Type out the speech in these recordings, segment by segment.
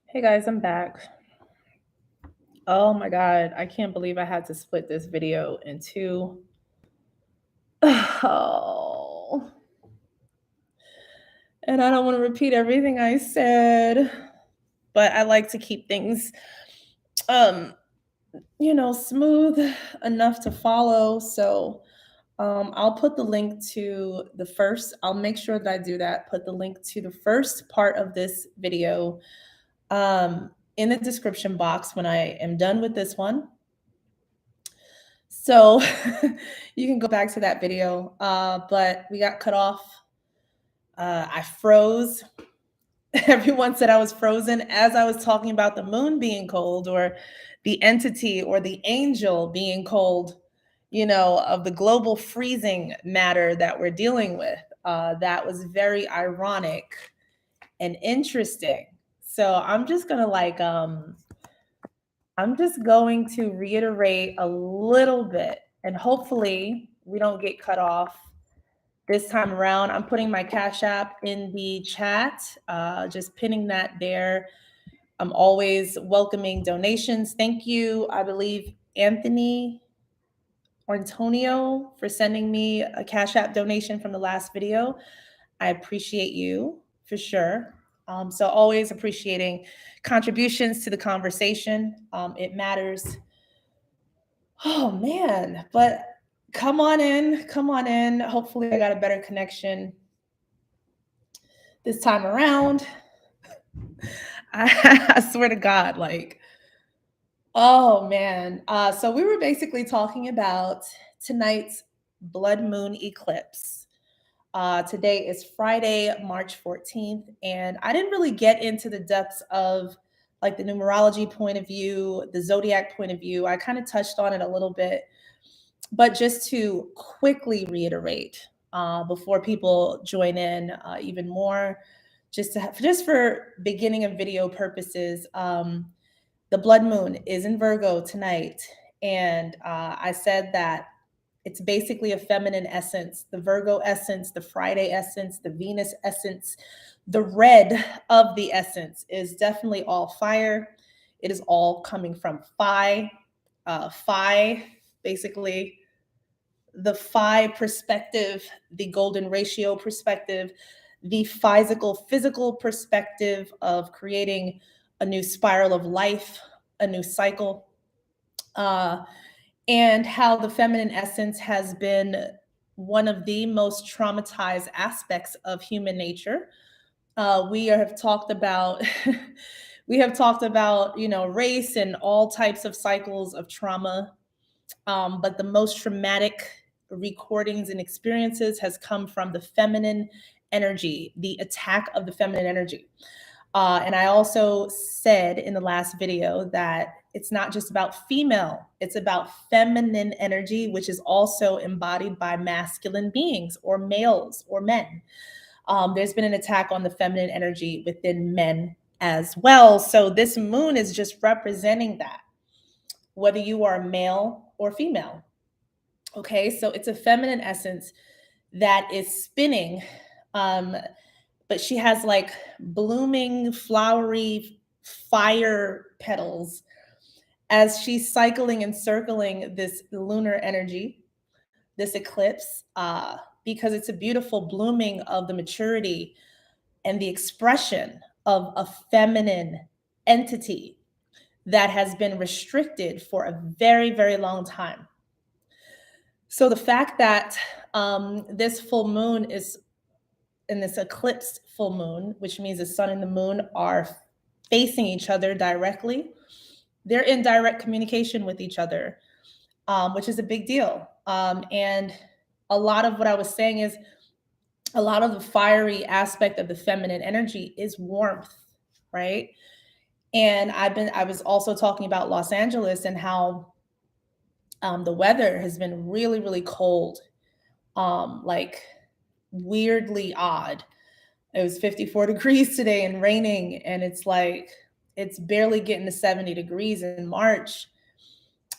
Hey guys, I'm back. Oh my god, I can't believe I had to split this video in two. Oh. And I don't want to repeat everything I said, but I like to keep things um smooth enough to follow. So I'll put the link to the first. I'll make sure that I do that. Put the link to the first part of this video in the description box when I am done with this one. So you can go back to that video. But we got cut off. I froze. Everyone said I was frozen as I was talking about the moon being cold or the entity or the angel being cold, of the global freezing matter that we're dealing with. That was very ironic and interesting. So I'm just going to reiterate a little bit, and hopefully we don't get cut off this time around. I'm putting my Cash App in the chat, just pinning that there. I'm always welcoming donations. Thank you, I believe, Anthony or Antonio, for sending me a Cash App donation from the last video. I appreciate you for sure. So always appreciating contributions to the conversation. It matters. Oh man, but come on in, come on in. Hopefully I got a better connection this time around. I swear to God, oh man. So we were basically talking about tonight's blood moon eclipse. Today is Friday, March 14th, and I didn't really get into the depths of like the numerology point of view, the zodiac point of view. I kind of touched on it a little bit, but just to quickly reiterate before people join in even more, just for beginning of video purposes, the blood moon is in Virgo tonight, and I said that it's basically a feminine essence, the Virgo essence, the Friday essence, the Venus essence. The red of the essence is definitely all fire. It is all coming from Phi. Phi, basically, the Phi perspective, the golden ratio perspective, the physical perspective of creating a new spiral of life, a new cycle. And how the feminine essence has been one of the most traumatized aspects of human nature. We have talked about race and all types of cycles of trauma, but the most traumatic recordings and experiences has come from the feminine energy, the attack of the feminine energy. And I also said in the last video that it's not just about female, it's about feminine energy, which is also embodied by masculine beings or males or men. There's been an attack on the feminine energy within men as well. So this moon is just representing that, whether you are male or female. Okay, so it's a feminine essence that is spinning. But she has like blooming, flowery fire petals as she's cycling and circling this lunar energy, this eclipse, because it's a beautiful blooming of the maturity and the expression of a feminine entity that has been restricted for a very, very long time. So the fact that this full moon is in this eclipsed full moon, which means the sun and the moon are facing each other directly. They're in direct communication with each other, which is a big deal. And a lot of what I was saying is a lot of the fiery aspect of the feminine energy is warmth, right? And I was also talking about Los Angeles and how the weather has been really, really cold, like weirdly odd. It was 54 degrees today and raining, and it's like it's barely getting to 70 degrees in March.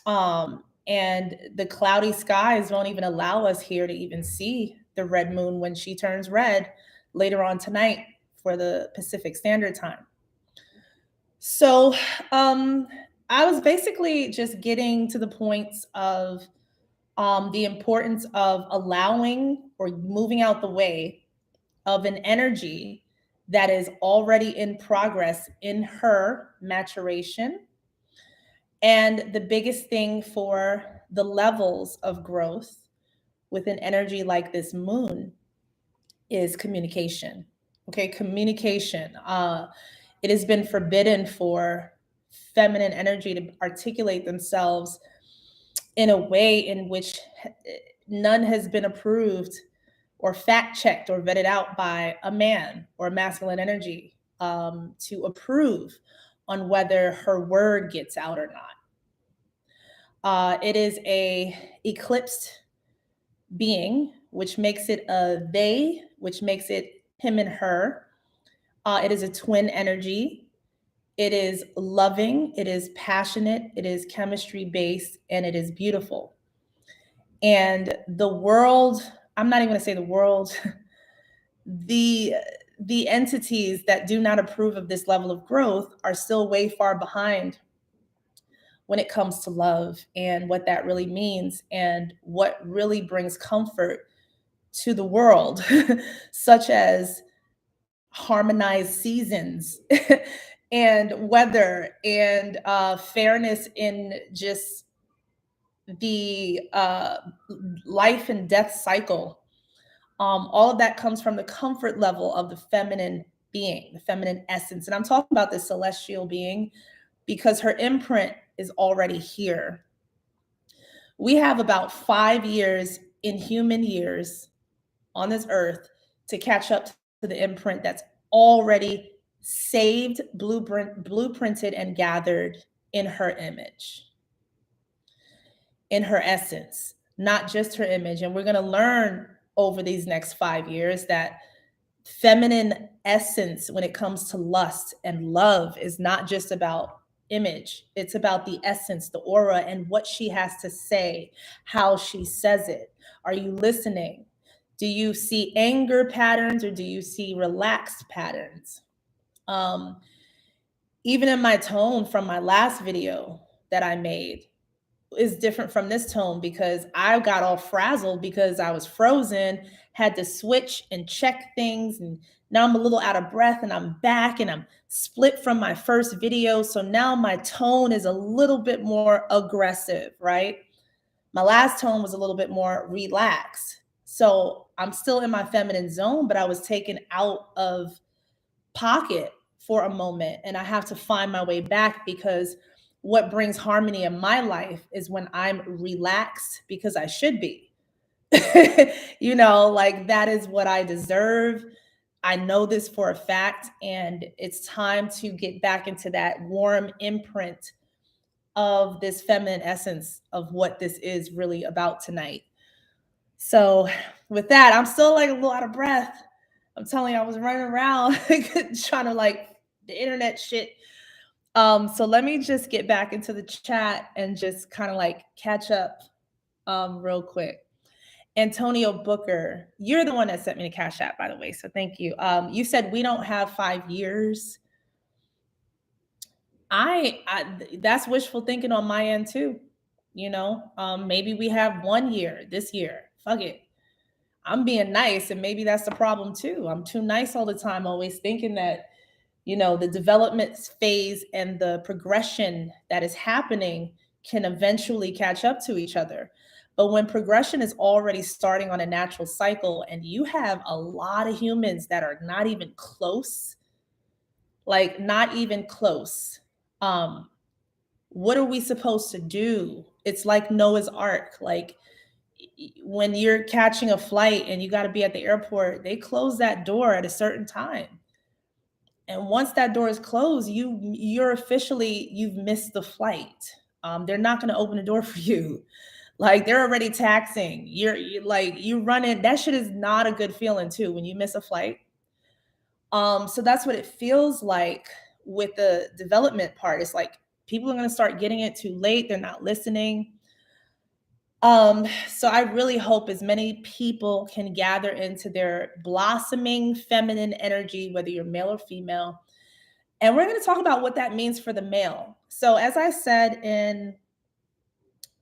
And the cloudy skies won't even allow us here to even see the red moon when she turns red later on tonight for the Pacific Standard Time. So I was basically just getting to the points of the importance of allowing or moving out the way of an energy that is already in progress in her maturation. And the biggest thing for the levels of growth with an energy like this moon is communication. Okay, communication. It has been forbidden for feminine energy to articulate themselves in a way in which none has been approved or fact checked or vetted out by a man or masculine energy to approve on whether her word gets out or not. It is a eclipsed being, which makes it a they, which makes it him and her. It is a twin energy. It is loving, it is passionate, it is chemistry based, and it is beautiful. And the world, I'm not even going to say the world, the entities that do not approve of this level of growth are still way far behind when it comes to love and what that really means and what really brings comfort to the world, such as harmonized seasons and weather and fairness in just the life and death cycle. All of that comes from the comfort level of the feminine being, the feminine essence. And I'm talking about this celestial being because her imprint is already here. We have about 5 years in human years on this earth to catch up to the imprint that's already saved, blueprinted, and gathered in her image, in her essence, not just her image. And we're going to learn over these next 5 years that feminine essence, when it comes to lust and love, is not just about image. It's about the essence, the aura, and what she has to say, how she says it. Are you listening? Do you see anger patterns or do you see relaxed patterns? Even in my tone from my last video that I made is different from this tone because I got all frazzled because I was frozen, had to switch and check things. And now I'm a little out of breath and I'm back and I'm split from my first video. So now my tone is a little bit more aggressive, right? My last tone was a little bit more relaxed. So I'm still in my feminine zone, but I was taken out of pocket for a moment and I have to find my way back because what brings harmony in my life is when I'm relaxed because I should be. Like that is what I deserve. I know this for a fact, and it's time to get back into that warm imprint of this feminine essence of what this is really about tonight. So, with that, I'm still like a little out of breath. I'm telling you, I was running around trying to like the internet shit. So let me just get back into the chat and just kind of like catch up real quick. Antonio Booker, you're the one that sent me the Cash App, by the way. So thank you. You said we don't have 5 years. I that's wishful thinking on my end too. Maybe we have 1 year this year. Fuck it. I'm being nice, and maybe that's the problem too. I'm too nice all the time, always thinking that the development phase and the progression that is happening can eventually catch up to each other. But when progression is already starting on a natural cycle and you have a lot of humans that are not even close, like not even close, what are we supposed to do? It's like Noah's Ark. Like when you're catching a flight and you got to be at the airport, they close that door at a certain time. And once that door is closed, you've missed the flight. They're not going to open the door for you. Like they're already taxing. You running. That shit is not a good feeling too when you miss a flight. So that's what it feels like with the development part. It's like people are going to start getting it too late. They're not listening. So I really hope as many people can gather into their blossoming feminine energy, whether you're male or female. And we're going to talk about what that means for the male. So as I said, in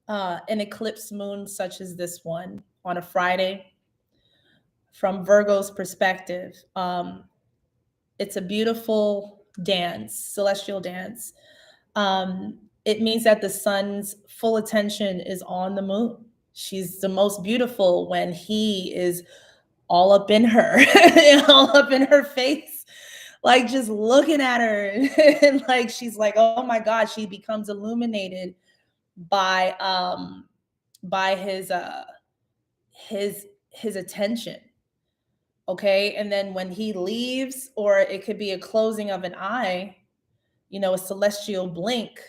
an eclipse moon such as this one on a Friday, from Virgo's perspective, it's a beautiful dance, celestial dance. It means that the sun's full attention is on the moon. She's the most beautiful when he is all up in her, all up in her face, like just looking at her. And like she's like, oh my God, she becomes illuminated by his attention. Okay. And then when he leaves, or it could be a closing of an eye, a celestial blink,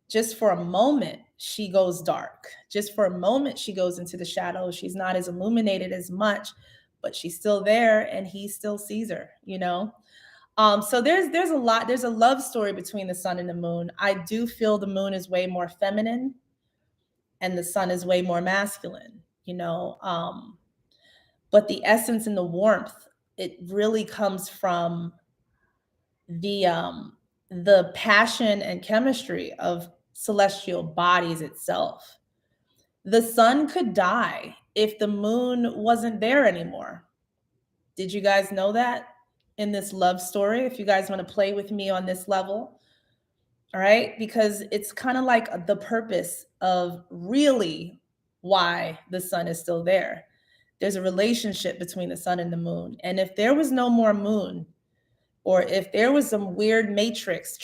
just for a moment, she goes dark. Just for a moment, she goes into the shadows. She's not as illuminated as much, but she's still there and he still sees her. So there's a lot, there's a love story between the sun and the moon. I do feel the moon is way more feminine and the sun is way more masculine. But the essence and the warmth, it really comes from the passion and chemistry of celestial bodies itself. The sun could die if the moon wasn't there anymore. Did you guys know that in this love story? If you guys want to play with me on this level, all right? Because it's kind of like the purpose of really why the sun is still there. There's a relationship between the sun and the moon. And if there was no more moon, or if there was some weird matrix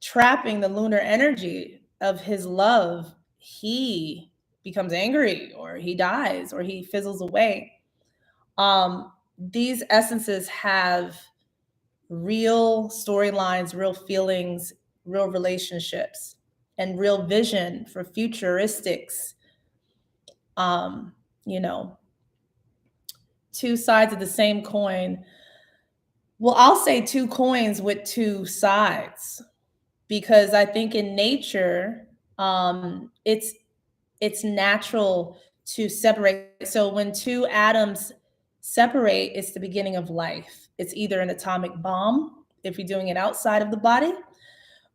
trapping the lunar energy of his love, he becomes angry, or he dies, or he fizzles away. These essences have real storylines, real feelings, real relationships, and real vision for futuristics. Um, you know, two sides of the same coin. Well, I'll say two coins with two sides, because I think in nature, it's natural to separate. So when two atoms separate, it's the beginning of life. It's either an atomic bomb if you're doing it outside of the body,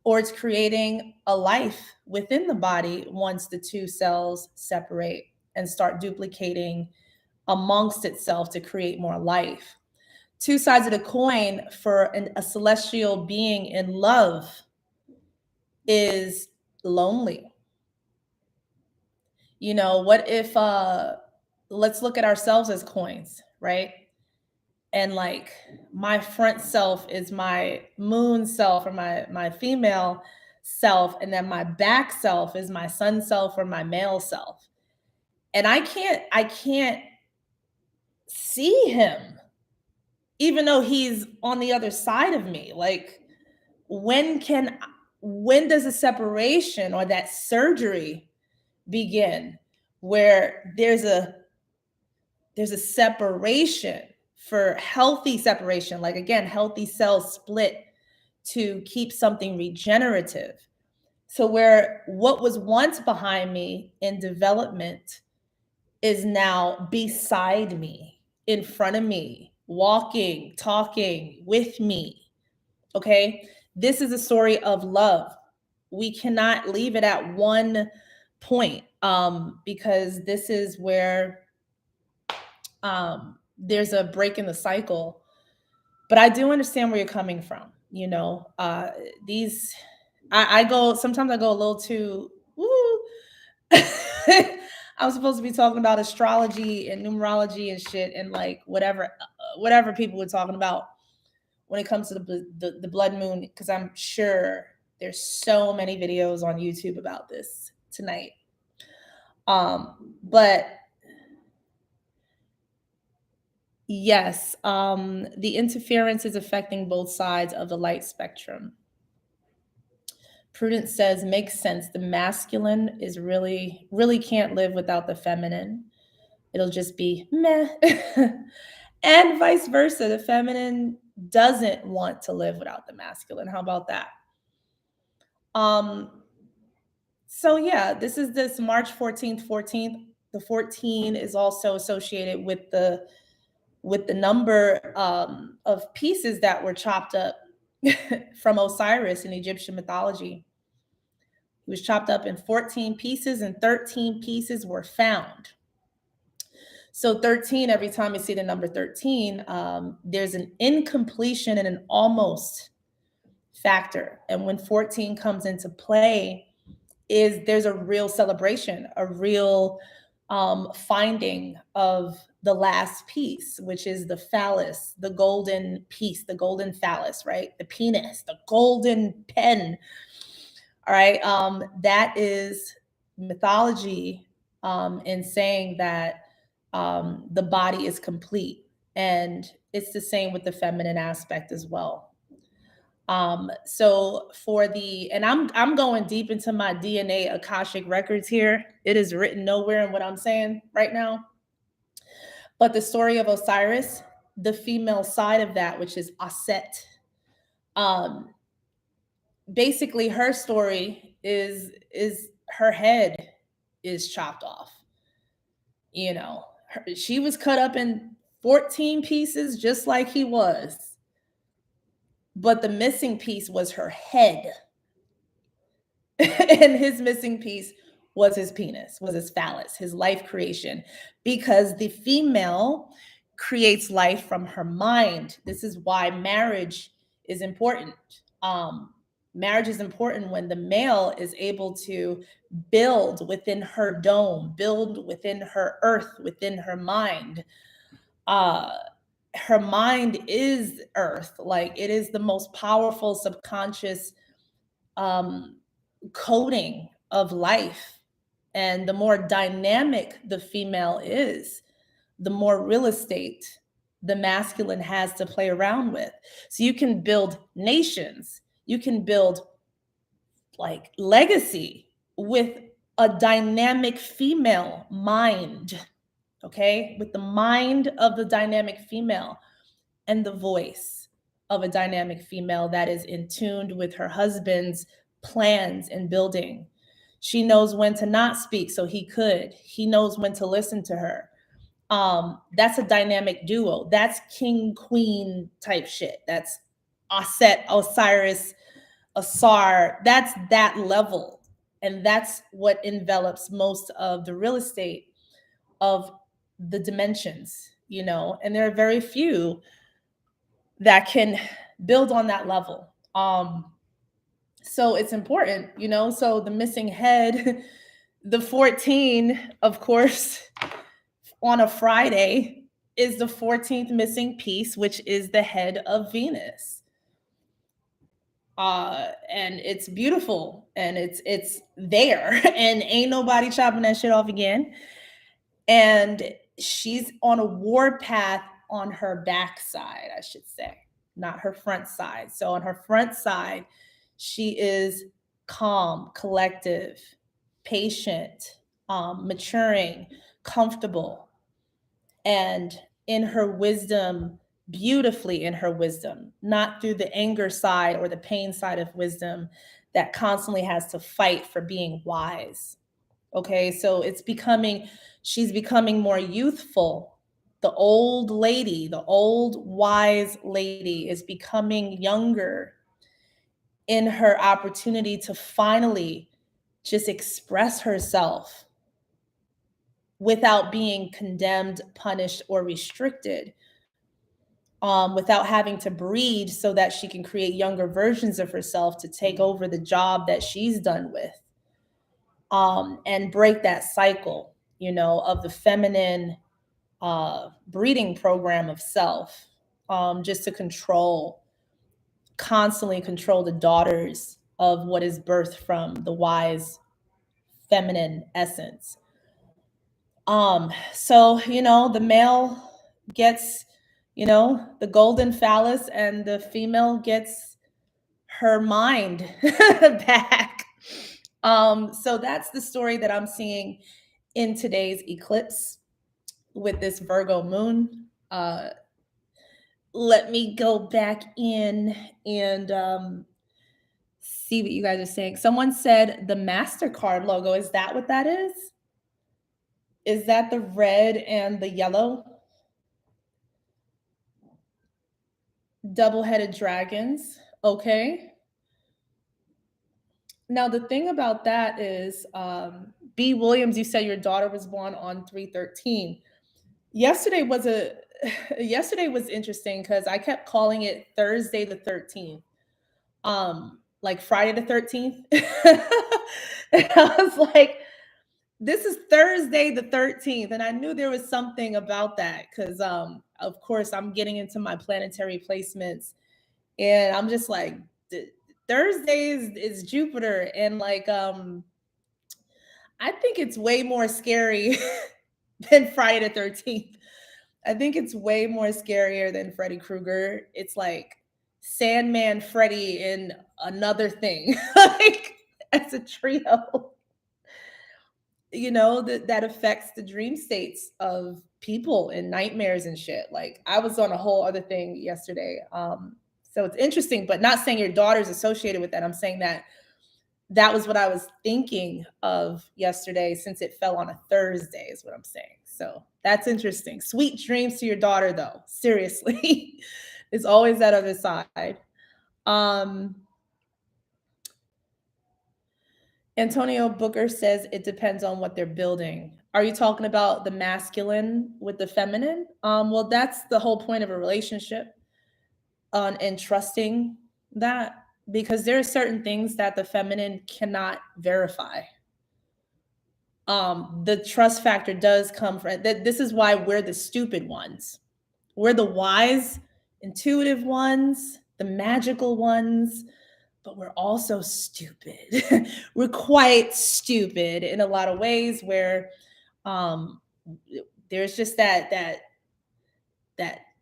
or it's creating a life within the body once the two cells separate and start duplicating amongst itself to create more life. Two sides of the coin for a celestial being in love is lonely. What if let's look at ourselves as coins, right? And like my front self is my moon self, or my female self, and then my back self is my sun self or my male self. And I can't see him, even though he's on the other side of me. Like, when does a separation or that surgery begin, where there's a separation, for healthy separation, like, again, healthy cells split to keep something regenerative. So where what was once behind me in development is now beside me, in front of me, walking, talking with me. Okay. This is a story of love. We cannot leave it at one point, because this is where there's a break in the cycle. But I do understand where you're coming from. These, sometimes I go a little too, woo. I'm supposed to be talking about astrology and numerology and shit, and like whatever people were talking about when it comes to the blood moon, because I'm sure there's so many videos on YouTube about this tonight. But yes, the interference is affecting both sides of the light spectrum. Prudence says, makes sense. The masculine is really can't live without the feminine. It'll just be meh. And vice versa. The feminine doesn't want to live without the masculine. How about that? So yeah, this March 14th, 14th. The 14 is also associated with the number of pieces that were chopped up from Osiris in Egyptian mythology. He was chopped up in 14 pieces, and 13 pieces were found. So 13, every time you see the number 13, there's an incompletion and an almost factor. And when 14 comes into play, there's a real celebration, a real finding of the last piece, which is the phallus, the golden piece, the golden phallus, right? The penis, the golden pen. All right. That is mythology in saying that the body is complete. And it's the same with the feminine aspect as well. So for the, and I'm going deep into my DNA Akashic records here. It is written nowhere in what I'm saying right now. But the story of Osiris, the female side of that, which is Aset, um, basically her story is her head is chopped off. You know, she was cut up in 14 pieces, just like he was. But the missing piece was her head. And his missing piece was his penis, was his phallus, his life creation, because the female creates life from her mind. This is why marriage is important. Marriage is important when the male is able to build within her dome, build within her earth, within her mind. Uh, Her mind is earth, like it is the most powerful subconscious um, coding of life. And the more dynamic the female is, the more real estate the masculine has to play around with. So you can build nations, you can build like legacy with a dynamic female mind, okay? With the mind of the dynamic female and the voice of a dynamic female that is in tune with her husband's plans and building. She knows when to not speak so he could. He knows when to listen to her. That's a dynamic duo. That's king queen type shit. That's Aset, Osiris, Asar. That's that level. And that's what envelops most of the real estate of the dimensions, you know, and there are very few that can build on that level. So it's important, you know. So the missing head, the 14, of course, on a Friday is the 14th missing piece, which is the head of Venus. And it's beautiful and it's there and ain't nobody chopping that shit off again. And she's on a war path on her backside, I should say, not her front side. So on her front side, she is calm, collective, patient, maturing, comfortable, and in her wisdom, beautifully in her wisdom, not through the anger side or the pain side of wisdom that constantly has to fight for being wise. Okay, so she's becoming more youthful. The old lady, the old wise lady is becoming younger in her opportunity to finally just express herself without being condemned, punished, or restricted, without having to breed so that she can create younger versions of herself to take over the job that she's done with, and break that cycle, you know, of the feminine breeding program of self, just to constantly control the daughters of what is birthed from the wise feminine essence. So, you know, the male gets, you know, the golden phallus and the female gets her mind back. So that's the story that I'm seeing in today's eclipse with this Virgo moon. Let me go back in and see what you guys are saying. Someone said the MasterCard logo. Is that what that is? Is that the red and the yellow? Double-headed dragons. Okay. Now the thing about that is, B. Williams, you said your daughter was born on 313. Yesterday was a yesterday was interesting because I kept calling it Thursday the 13th. Like Friday the 13th. And I was like, this is Thursday the 13th. And I knew there was something about that because of course I'm getting into my planetary placements and I'm just like Thursday is Jupiter and like I think it's way more scary than Friday the 13th. I think it's way more scarier than Freddy Krueger. It's like Sandman, Freddy, and another thing, like as a trio. You know that affects the dream states of people and nightmares and shit. Like I was on a whole other thing yesterday. So it's interesting, but not saying your daughter's associated with that. I'm saying that that was what I was thinking of yesterday since it fell on a Thursday, is what I'm saying. So that's interesting. Sweet dreams to your daughter, though. Seriously, it's always that other side. Um, Antonio Booker says it depends on what they're building. Are you talking about the masculine with the feminine? Well, that's the whole point of a relationship, and trusting that, because there are certain things that the feminine cannot verify. The trust factor does come from that. This is why we're the stupid ones. We're the wise, intuitive ones, the magical ones, but we're also stupid. We're quite stupid in a lot of ways where um there's just that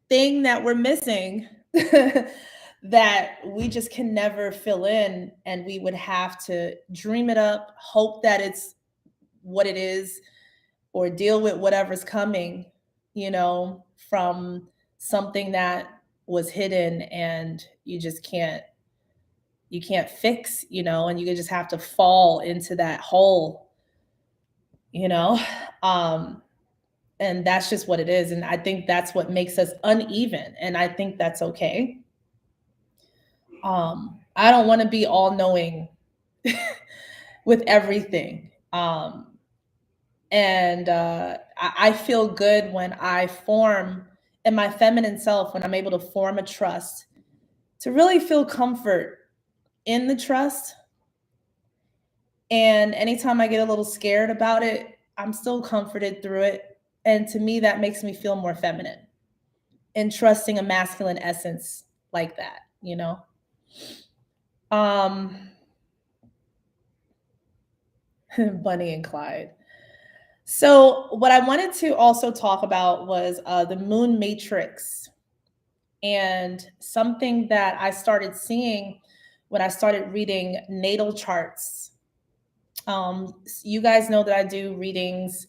thing that we're missing that we just can never fill in, and we would have to dream it up, hope that it's what it is, or deal with whatever's coming, from something that was hidden and you can't fix, and you just have to fall into that hole, you know. Um and that's just what it is, and I think that's what makes us uneven, and I think that's okay. I don't want to be all knowing with everything. And I feel good when I form in my feminine self, when I'm able to form a trust, to really feel comfort in the trust. And anytime I get a little scared about it, I'm still comforted through it. And to me, that makes me feel more feminine and trusting a masculine essence like that. Um, Bunny and Clyde. So, what I wanted to also talk about was the moon matrix, and something that I started seeing when I started reading natal charts. You guys know that I do readings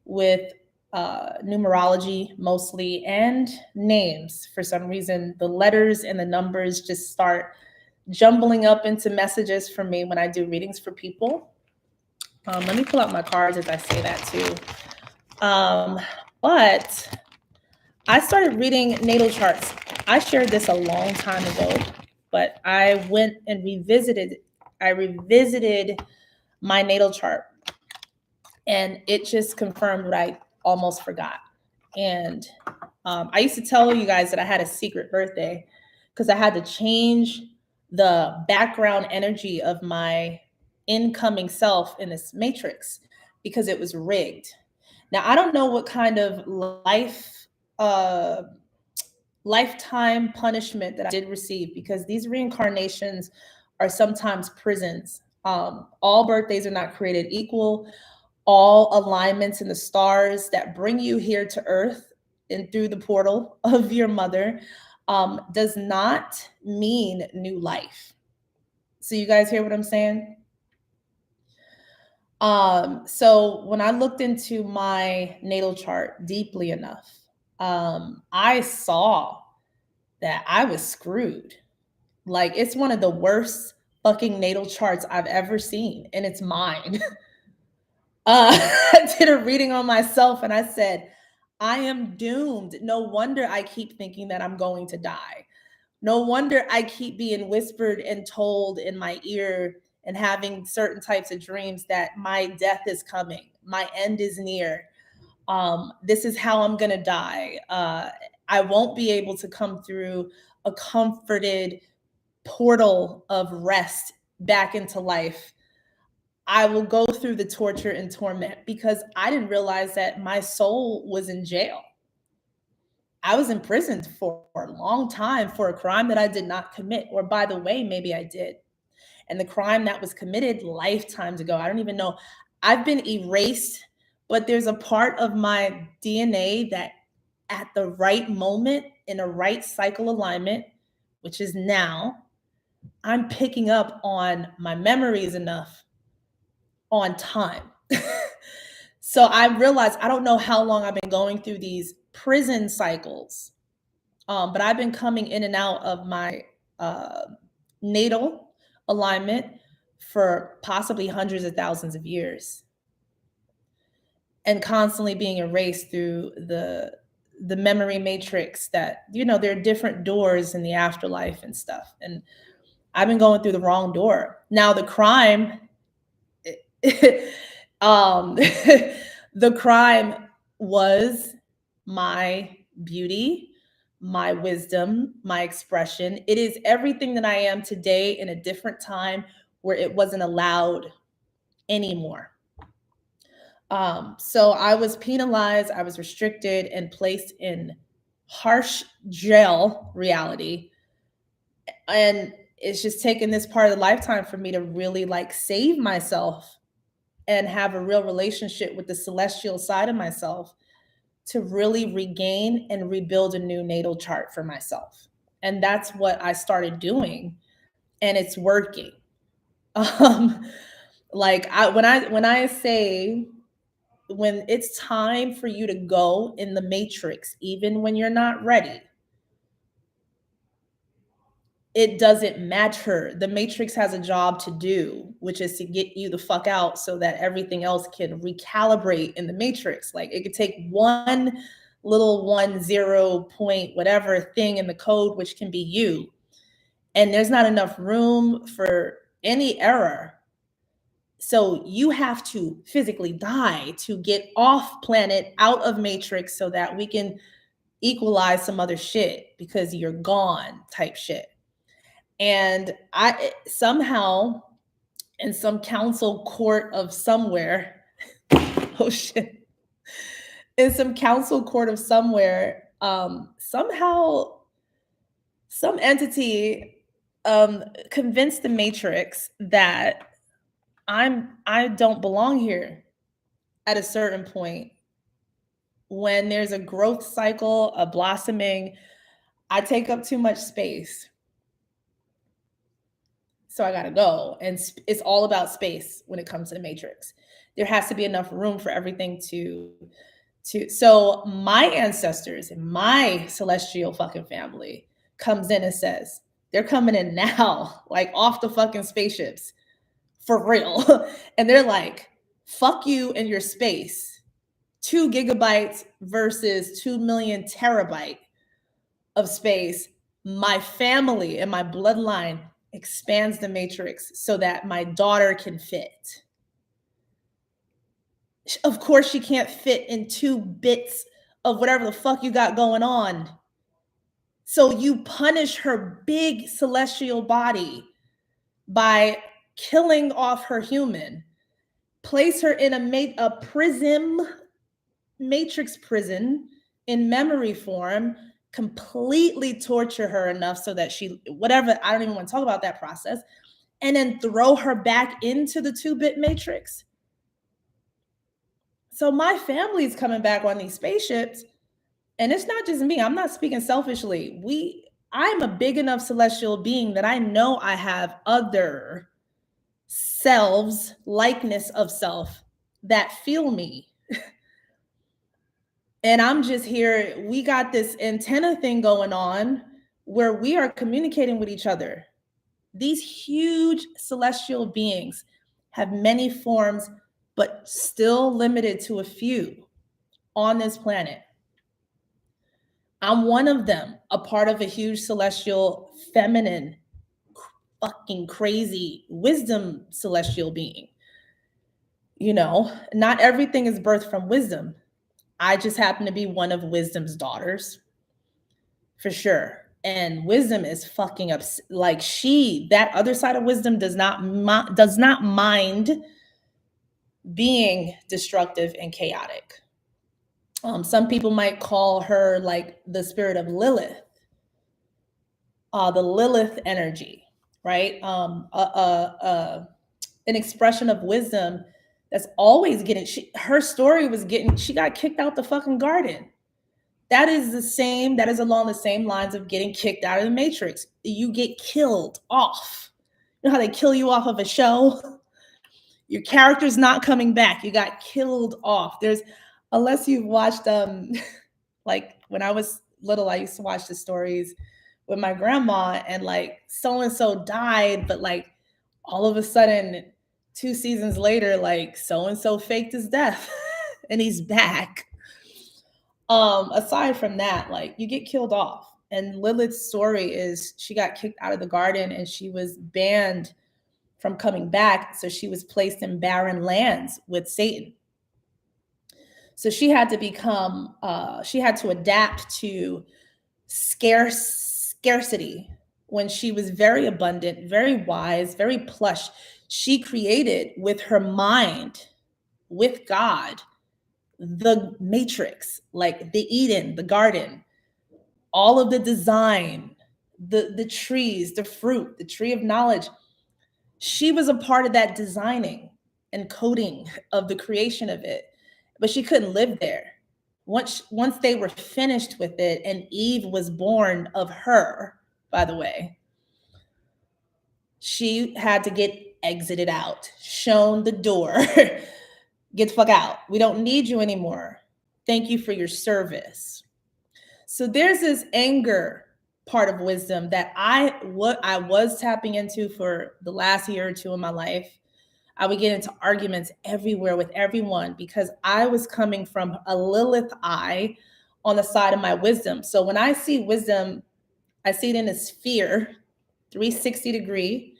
with numerology mostly and names. For some reason, the letters and the numbers just start jumbling up into messages for me when I do readings for people. Let me pull out my cards as I say that too. But I started reading natal charts. I shared this a long time ago, but I went and revisited my natal chart, and it just confirmed what I almost forgot. And I used to tell you guys that I had a secret birthday because I had to change the background energy of my incoming self in this matrix because it was rigged. Now, I don't know what kind of uh, lifetime punishment that I did receive, because these reincarnations are sometimes prisons. All birthdays are not created equal. All alignments in the stars that bring you here to Earth and through the portal of your mother does not mean new life. So you guys hear what I'm saying? So when I looked into my natal chart deeply enough, I saw that I was screwed. Like, it's one of the worst fucking natal charts I've ever seen, and it's mine. I did a reading on myself and I said, I am doomed. No wonder I keep thinking that I'm going to die. No wonder I keep being whispered and told in my ear and having certain types of dreams that my death is coming, my end is near. This is how I'm gonna die. I won't be able to come through a comforted portal of rest back into life. I will go through the torture and torment because I didn't realize that my soul was in jail. I was imprisoned for a long time for a crime that I did not commit. Or, by the way, maybe I did. And the crime that was committed lifetimes ago, I don't even know. I've been erased, but there's a part of my DNA that at the right moment, in a right cycle alignment, which is now, I'm picking up on my memories enough on time. So I realized I don't know how long I've been going through these prison cycles, but I've been coming in and out of my uh, natal alignment for possibly hundreds of thousands of years, and constantly being erased through the memory matrix. That there are different doors in the afterlife and stuff, and I've been going through the wrong door. Now the crime um the crime was my beauty, my wisdom, my expression. It is everything that I am today in a different time where it wasn't allowed anymore. So I was penalized, I was restricted and placed in harsh jail reality. And it's just taken this part of the lifetime for me to really like save myself and have a real relationship with the celestial side of myself to really regain and rebuild a new natal chart for myself. And that's what I started doing, and it's working. Um, when I say, when it's time for you to go in the matrix, even when you're not ready, it doesn't matter. The matrix has a job to do, which is to get you the fuck out so that everything else can recalibrate in the matrix. Like it could take one little 10 whatever thing in the code, which can be you. And there's not enough room for any error. So you have to physically die to get off planet, out of matrix, so that we can equalize some other shit because you're gone type shit. And I somehow, in some council court of somewhere, oh shit, in some council court of somewhere, somehow some entity convinced the matrix that I don't belong here at a certain point. When there's a growth cycle, a blossoming, I take up too much space. So I gotta go. And it's all about space when it comes to the matrix. There has to be enough room for everything to. So my ancestors and my celestial fucking family comes in and says, they're coming in now, like off the fucking spaceships, for real. And they're like, fuck you and your space. 2 gigabytes versus 2 million terabyte of space. My family and my bloodline expands the matrix so that my daughter can fit. Of course, she can't fit in 2 bits of whatever the fuck you got going on. So you punish her big celestial body by killing off her human, place her in a prism, matrix prison in memory form, completely torture her enough so that she, whatever, I don't even want to talk about that process, and then throw her back into the 2-bit matrix. So my family's coming back on these spaceships, and it's not just me. I'm not speaking selfishly. I'm a big enough celestial being that I know I have other selves, likeness of self, that feel me. And I'm just here. We got this antenna thing going on where we are communicating with each other. These huge celestial beings have many forms, but still limited to a few on this planet. I'm one of them, a part of a huge celestial, feminine, fucking crazy wisdom celestial being. You know, not everything is birthed from wisdom. I just happen to be one of wisdom's daughters, for sure. And wisdom is fucking up. Like that other side of wisdom does not mind being destructive and chaotic. Some people might call her like the spirit of Lilith, the Lilith energy, right? An expression of wisdom that's always getting. Her story was getting. She got kicked out the fucking garden. That is along the same lines of getting kicked out of the Matrix. You get killed off. You know how they kill you off of a show? Your character's not coming back. You got killed off. Unless you've watched, like when I was little, I used to watch the stories with my grandma, and like so-and-so died, but like all of a sudden 2 seasons later, like so-and-so faked his death and he's back. Aside from that, like you get killed off. And Lilith's story is she got kicked out of the garden and she was banned from coming back. So she was placed in barren lands with Satan. So she had to adapt to scarcity when she was very abundant, very wise, very plush. She created with her mind, with God, the matrix, like the Eden, the garden, all of the design, the trees, the fruit, the tree of knowledge. She was a part of that designing and coding of the creation of it, but she couldn't live there. Once they were finished with it and Eve was born of her, by the way, she had to get exited out, shown the door. Get the fuck out. We don't need you anymore. Thank you for your service. So there's this anger part of wisdom that I was tapping into for the last year or two of my life. I would get into arguments everywhere with everyone because I was coming from a Lilith eye on the side of my wisdom. So when I see wisdom, I see it in a sphere, 360 degree,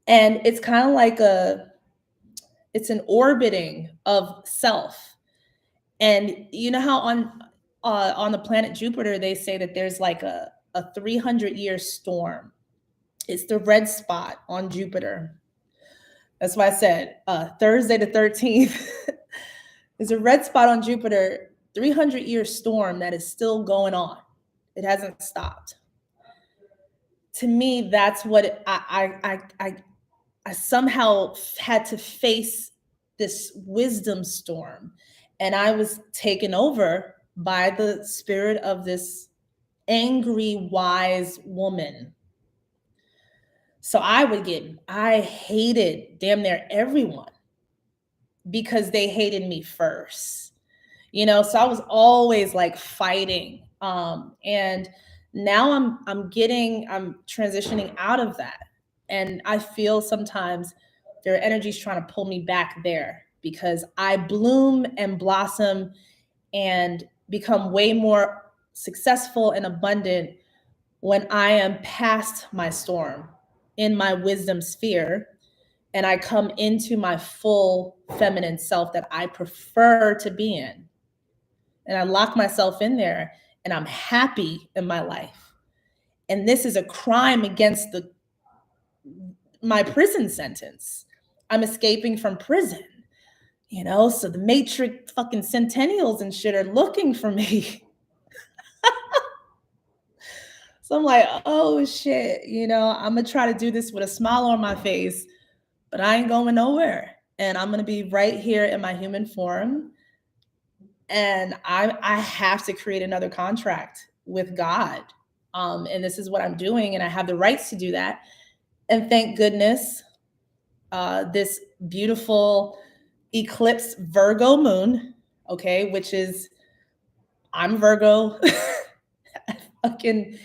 and it's kind of like it's an orbiting of self. And you know how on the planet Jupiter, they say that there's like a 300-year storm. It's the red spot on Jupiter. That's why I said Thursday the 13th is a red spot on Jupiter, 300-year storm that is still going on. It hasn't stopped. To me, that's what I somehow had to face this wisdom storm. And I was taken over by the spirit of this angry, wise woman. So I hated damn near everyone because they hated me first, you know? So I was always like fighting. And now I'm transitioning out of that. And I feel sometimes there are energies trying to pull me back there because I bloom and blossom and become way more successful and abundant when I am past my storm in my wisdom sphere and I come into my full feminine self that I prefer to be in. And I lock myself in there and I'm happy in my life. And this is a crime against my prison sentence. I'm escaping from prison, you know? So the Matrix fucking centennials and shit are looking for me. So I'm like, oh shit, you know, I'm gonna try to do this with a smile on my face, but I ain't going nowhere. And I'm gonna be right here in my human form. And I have to create another contract with God. And this is what I'm doing, and I have the rights to do that. And thank goodness, this beautiful eclipse Virgo moon, okay, which is, I'm Virgo. Fucking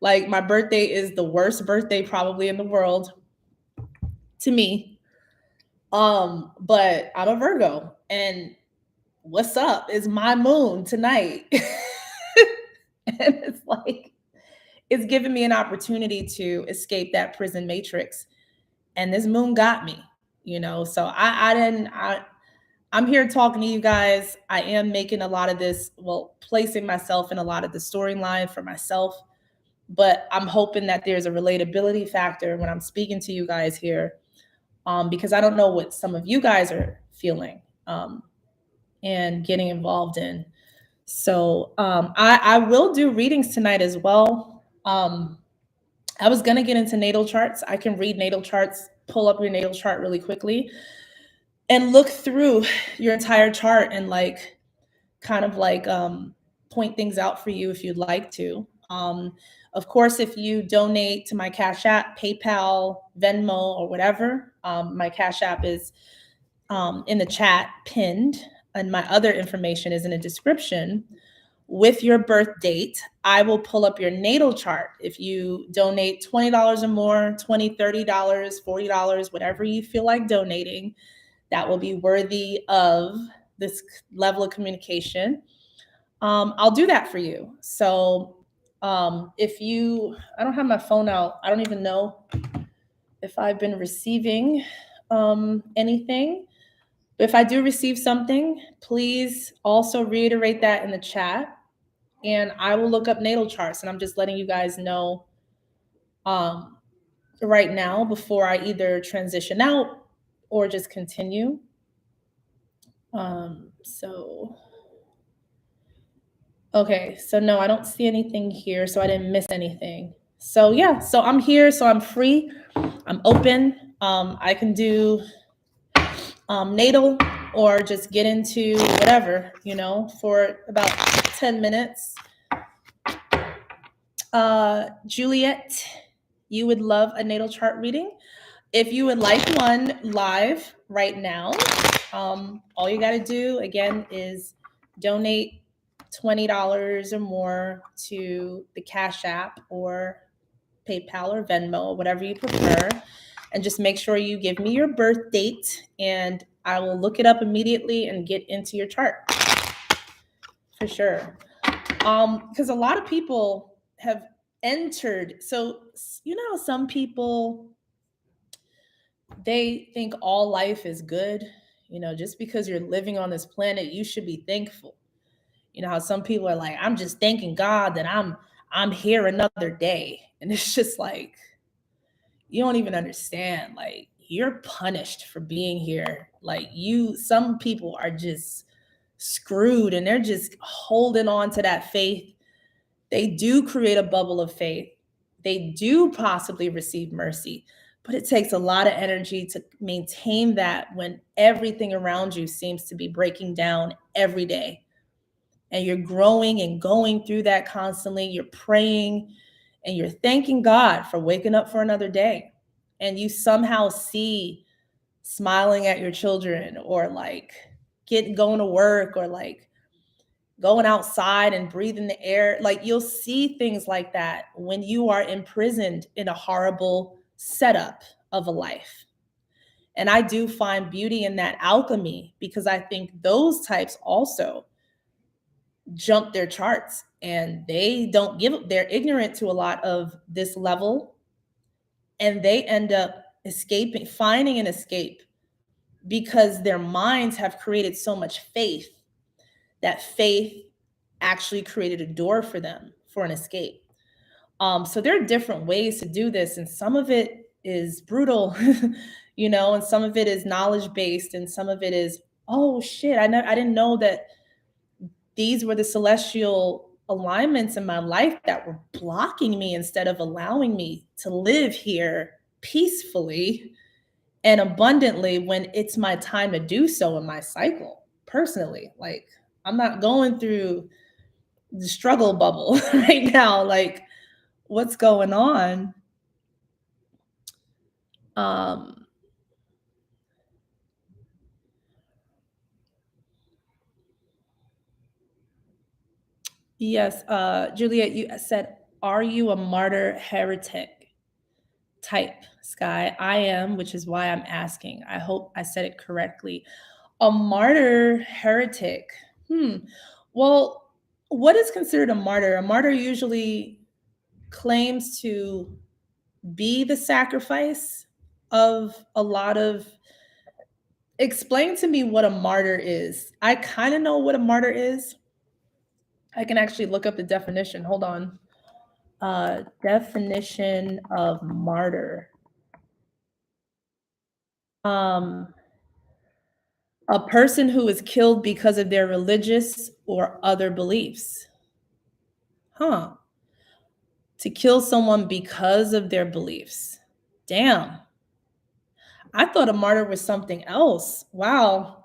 Like my birthday is the worst birthday probably in the world to me. But I'm a Virgo, and what's up is my moon tonight. And it's like it's giving me an opportunity to escape that prison matrix. And this moon got me, you know. So I'm here talking to you guys. I am making a lot of this, well, placing myself in a lot of the storyline for myself, but I'm hoping that there's a relatability factor when I'm speaking to you guys here, because I don't know what some of you guys are feeling, and getting involved in. So I will do readings tonight as well. I was gonna get into natal charts. I can read natal charts, pull up your natal chart really quickly, and look through your entire chart and like kind of like point things out for you if you'd like to. Of course, if you donate to my Cash App, PayPal, Venmo, or whatever, my Cash App is in the chat pinned, and my other information is in the description. With your birth date, I will pull up your natal chart. If you donate $20 or more, $20, $30, $40, whatever you feel like donating, that will be worthy of this level of communication. I'll do that for you. So if you, I don't have my phone out. I don't even know if I've been receiving anything. But if I do receive something, please also reiterate that in the chat, and I will look up natal charts. And I'm just letting you guys know um, right now before I either transition out or just continue. So, okay, so no, I don't see anything here, so I didn't miss anything. So yeah, so I'm here, so I'm free, I'm open. I can do natal or just get into whatever, you know, for about 10 minutes. Juliet, you would love a natal chart reading. If you would like one live right now, all you got to do again is donate $20 or more to the Cash App or PayPal or Venmo, whatever you prefer. And just make sure you give me your birth date, and I will look it up immediately and get into your chart for sure. Because a lot of people have entered. So, you know, some people, they think all life is good. You know, just because you're living on this planet, you should be thankful. You know how some people are like, I'm just thanking God that I'm here another day. And it's just like, you don't even understand. Like, you're punished for being here. Like, some people are just screwed and they're just holding on to that faith. They do create a bubble of faith. They do possibly receive mercy, but it takes a lot of energy to maintain that when everything around you seems to be breaking down every day. And you're growing and going through that constantly. You're praying and you're thanking God for waking up for another day. And you somehow see smiling at your children, or like going to work, or like going outside and breathing the air. Like, you'll see things like that when you are imprisoned in a horrible setup of a life. And I do find beauty in that alchemy, because I think those types also jump their charts, and they don't give, they're ignorant to a lot of this level, and they end up escaping, finding an escape, because their minds have created so much faith, that faith actually created a door for them for an escape. So there are different ways to do this, and some of it is brutal, you know, and some of it is knowledge based, and some of it is, oh shit, I didn't know that these were the celestial alignments in my life that were blocking me instead of allowing me to live here peacefully and abundantly when it's my time to do so in my cycle. Personally, like, I'm not going through the struggle bubble right now. Like, what's going on? Um, yes, Juliet, you said Are you a martyr heretic? Type, Sky. I am, which is why I'm asking. I hope I said it correctly. A martyr heretic. Well, what is considered a martyr? A martyr usually claims to be the sacrifice of a lot of. Explain to me what a martyr is. I kind of know what a martyr is. I can actually look up the definition. Hold on. Definition of martyr. A person who is killed because of their religious or other beliefs. To kill someone because of their beliefs. Damn. I thought a martyr was something else. Wow.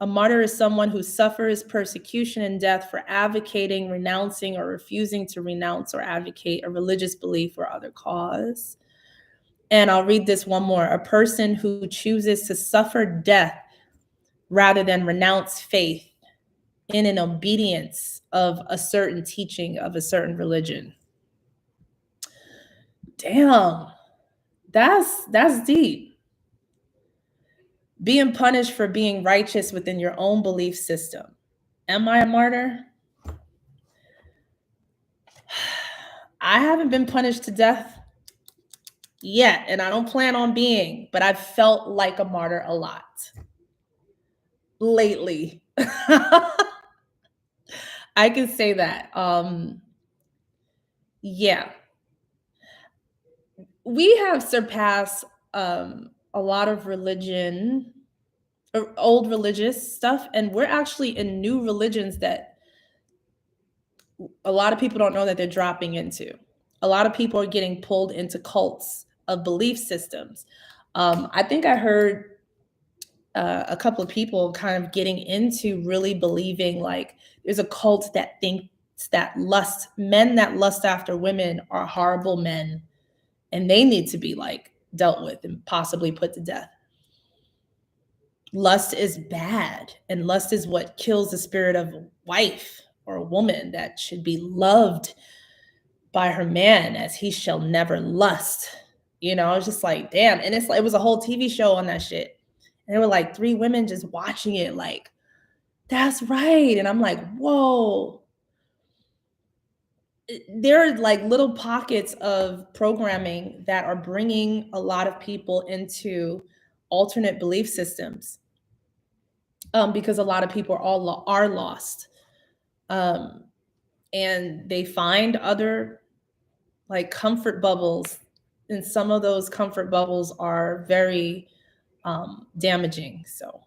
A martyr is someone who suffers persecution and death for advocating, renouncing, or refusing to renounce or advocate a religious belief or other cause. And I'll read this one more. A person who chooses to suffer death rather than renounce faith in an obedience of a certain teaching of a certain religion. Damn, that's deep. Being punished for being righteous within your own belief system. Am I a martyr? I haven't been punished to death yet, and I don't plan on being, but I've felt like a martyr a lot lately. I can say that. Yeah. We have surpassed a lot of religion, or old religious stuff, and we're actually in new religions that a lot of people don't know that they're dropping into. A lot of people are getting pulled into cults of belief systems. I think I heard a couple of people kind of getting into really believing like there's a cult that thinks that men that lust after women are horrible men and they need to be like dealt with and possibly put to death. Lust is bad, and lust is what kills the spirit of a wife or a woman that should be loved by her man as he shall never lust. You know, it's just like, damn. And it was a whole TV show on that shit. And there were like 3 women just watching it like, that's right. And I'm like, whoa. There are like little pockets of programming that are bringing a lot of people into alternate belief systems, because a lot of people are lost, and they find other like comfort bubbles, and some of those comfort bubbles are very damaging. So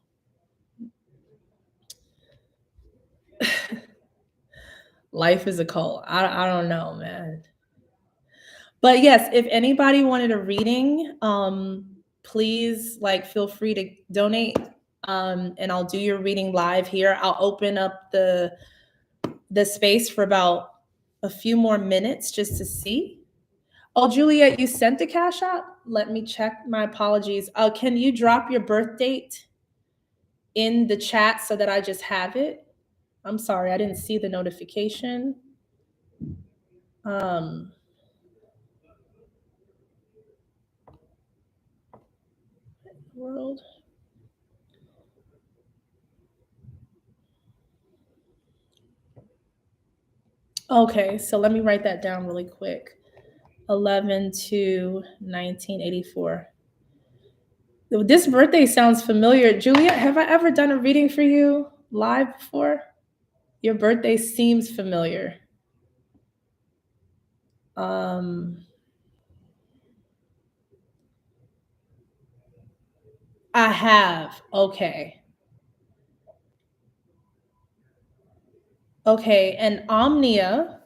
life is a cult. I don't know, man. But yes, if anybody wanted a reading, please like feel free to donate, and I'll do your reading live here. I'll open up the space for about a few more minutes just to see. Oh, Juliet, you sent the Cash App? Let me check. My apologies. Can you drop your birth date in the chat so that I just have it? I'm sorry, I didn't see the notification. World. Okay, so let me write that down really quick. 11/2/1984. This birthday sounds familiar. Juliet, have I ever done a reading for you live before? Your birthday seems familiar. I have. Okay. Okay, and Omnia.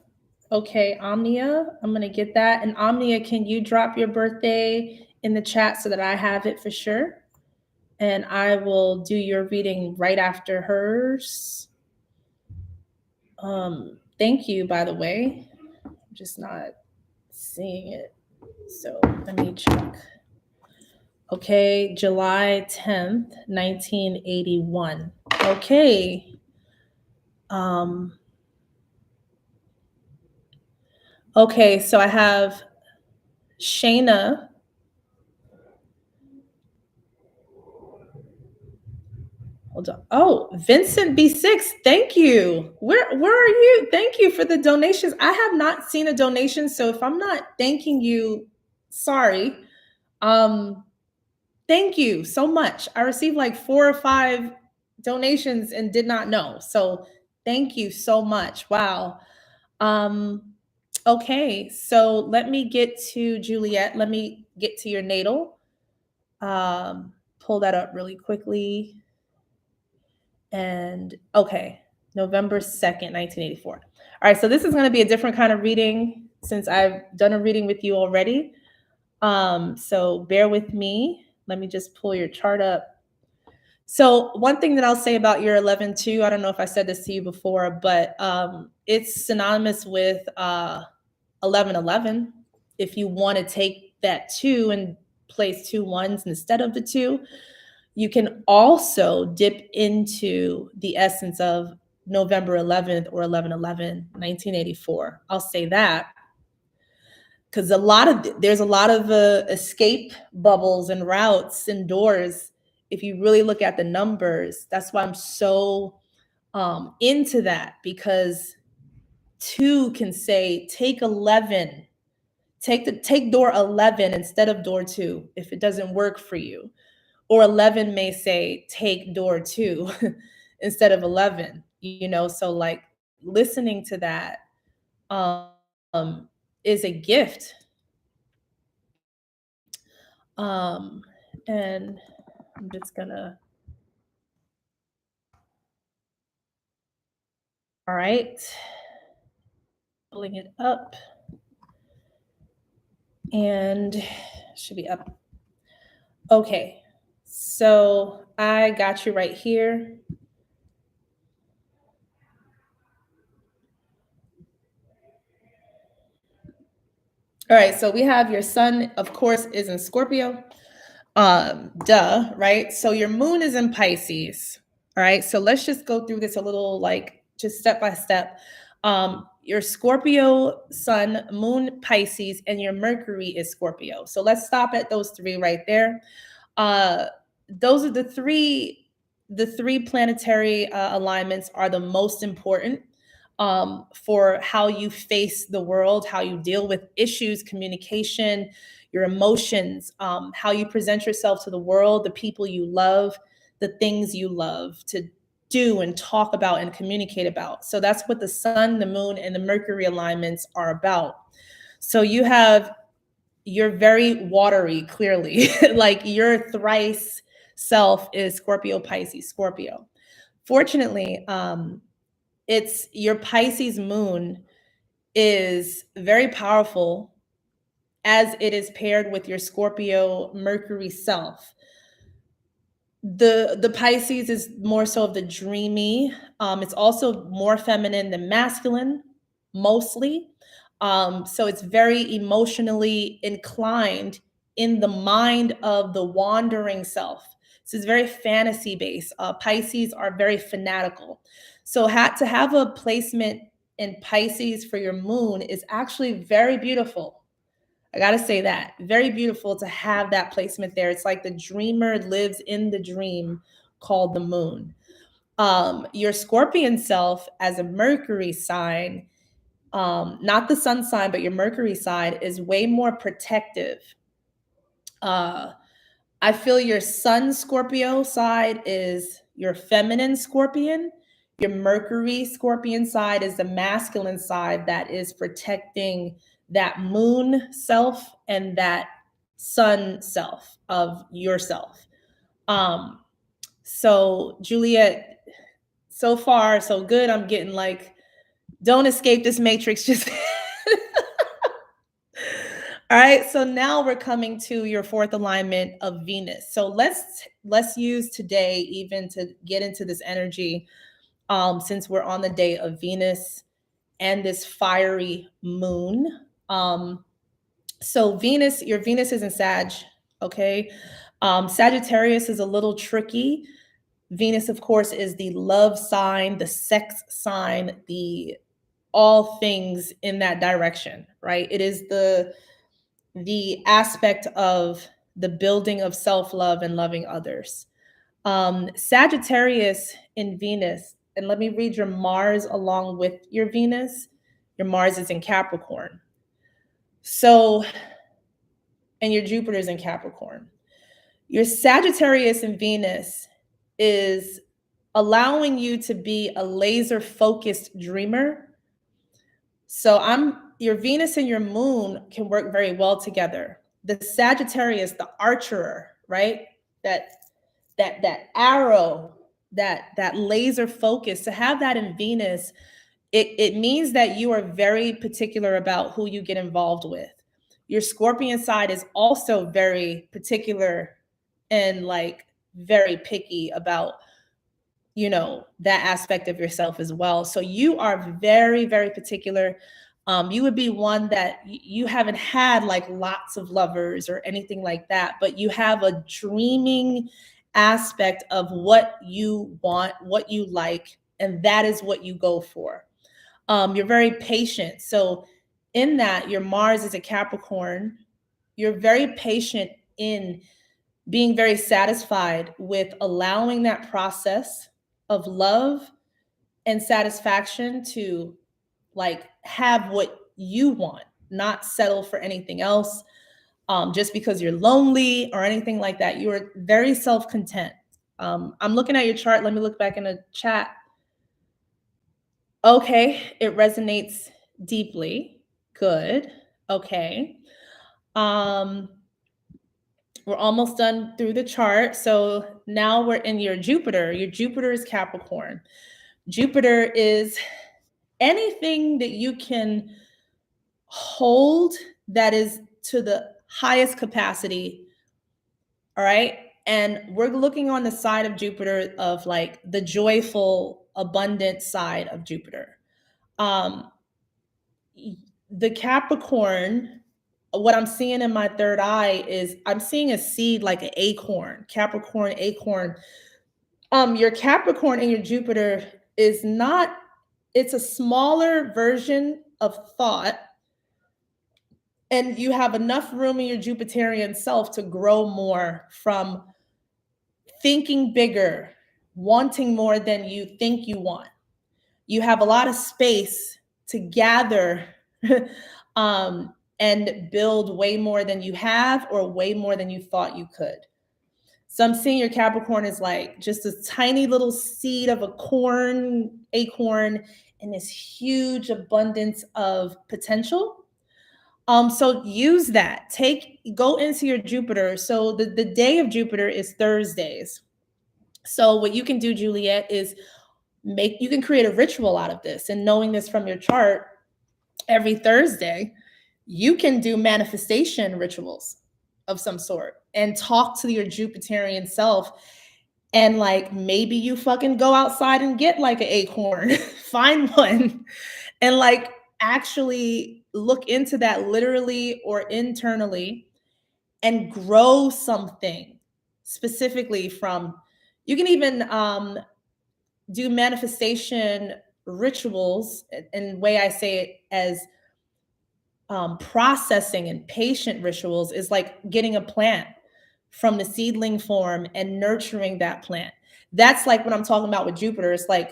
Okay, Omnia, I'm gonna get that. And Omnia, can you drop your birthday in the chat so that I have it for sure? And I will do your reading right after hers. Thank you, by the way. I'm just not seeing it. So let me check. Okay, July 10th, 1981. Okay. Okay, so I have Shayna. Hold on. Oh, Vincent B6. Thank you. Where are you? Thank you for the donations. I have not seen a donation, so if I'm not thanking you, sorry. Um, thank you so much. I received like 4 or 5 donations and did not know. So thank you so much. Wow. Um, okay, so let me get to Juliet. Let me get to your natal. Pull that up really quickly. And okay, November 2nd, 1984. All right, so this is going to be a different kind of reading since I've done a reading with you already. So bear with me. Let me just pull your chart up. So one thing that I'll say about your 11 too, I don't know if I said this to you before, but it's synonymous with 1111. If you want to take that 2 and place 2 ones instead of the 2, you can also dip into the essence of November 11th or 11/11, 1984. I'll say that because there's a lot of escape bubbles and routes and doors. If you really look at the numbers, that's why I'm so into that, because 2 can say take 11, take door 11 instead of door 2 if it doesn't work for you. Or 11 may say take door 2 instead of 11, so like listening to that um is a gift. um and I'm just gonna, all right, pulling it up, and should be up. Okay, so I got you right here. All right, so we have your sun, of course, is in Scorpio. Duh, right? So your moon is in Pisces. All right, so let's just go through this a little, like just step by step. Your Scorpio sun, moon Pisces, and your Mercury is Scorpio. So let's stop at those 3 right there. uh those are the three planetary alignments are the most important for how you face the world, how you deal with issues, communication, your emotions, how you present yourself to the world, the people you love, the things you love to do and talk about and communicate about. So that's what the sun, the moon, and the Mercury alignments are about. So you're very watery, clearly. Like your thrice self is Scorpio, Pisces, Scorpio. Fortunately, it's your Pisces moon is very powerful as it is paired with your Scorpio Mercury self. The Pisces is more so of the dreamy. It's also more feminine than masculine, mostly. So it's very emotionally inclined in the mind of the wandering self. So it's very fantasy based. Pisces are very fanatical. So to have a placement in Pisces for your moon is actually very beautiful. I gotta say that. Very beautiful to have that placement there. It's like the dreamer lives in the dream called the moon. Your Scorpion self as a Mercury sign, not the sun sign, but your Mercury side is way more protective. Uh, I feel your sun Scorpio side is your feminine Scorpion. Your Mercury Scorpion side is the masculine side that is protecting that moon self and that sun self of yourself. Um, so Juliet, so far so good. I'm getting like, don't escape this matrix. Just all right. So now we're coming to your 4th alignment of Venus. So let's use today even to get into this energy, since we're on the day of Venus and this fiery moon. So your Venus is in Sag, okay? Sagittarius is a little tricky. Venus, of course, is the love sign, the sex sign, the all things in that direction, right? It is the aspect of the building of self-love and loving others. Sagittarius in Venus, and let me read your Mars along with your Venus. Your Mars is in Capricorn. So, and your Jupiter is in Capricorn. Your Sagittarius in Venus is allowing you to be a laser focused dreamer. So your Venus and your moon can work very well together. The Sagittarius, the archer, right? That arrow, that laser focus, to have that in Venus, it means that you are very particular about who you get involved with. Your Scorpion side is also very particular and like very picky about, you know, that aspect of yourself as well. So you are very, very particular. You would be one that you haven't had like lots of lovers or anything like that, but you have a dreaming aspect of what you want, what you like, and that is what you go for. You're very patient. So in that, your Mars is a Capricorn. You're very patient in being very satisfied with allowing that process of love and satisfaction to like have what you want, not settle for anything else, just because you're lonely or anything like that. You are very self-content. I'm looking at your chart. Let me look back in the chat. Okay, it resonates deeply. Good. Okay. We're almost done through the chart. So now we're in your Jupiter. Your Jupiter is Capricorn. Jupiter is anything that you can hold that is to the highest capacity. All right. And we're looking on the side of Jupiter of like the joyful, abundant side of Jupiter. The Capricorn, what I'm seeing in my third eye is I'm seeing a seed like an acorn, Capricorn acorn. Your Capricorn and your Jupiter is not, it's a smaller version of thought. And you have enough room in your Jupiterian self to grow more from thinking bigger, wanting more than you think you want. You have a lot of space to gather and build way more than you have or way more than you thought you could. So I'm seeing your Capricorn is like just a tiny little seed of a acorn, and this huge abundance of potential. So use that. Go into your Jupiter. So the day of Jupiter is Thursdays. So what you can do, Juliet, is you can create a ritual out of this. And knowing this from your chart, every Thursday, you can do manifestation rituals of some sort and talk to your Jupiterian self. And like maybe you fucking go outside and get like an acorn, find one, and like actually look into that literally or internally and grow something specifically from. You can even do manifestation rituals, and the way I say it as processing and patient rituals is like getting a plant from the seedling form and nurturing that plant. That's like what I'm talking about with Jupiter. It's like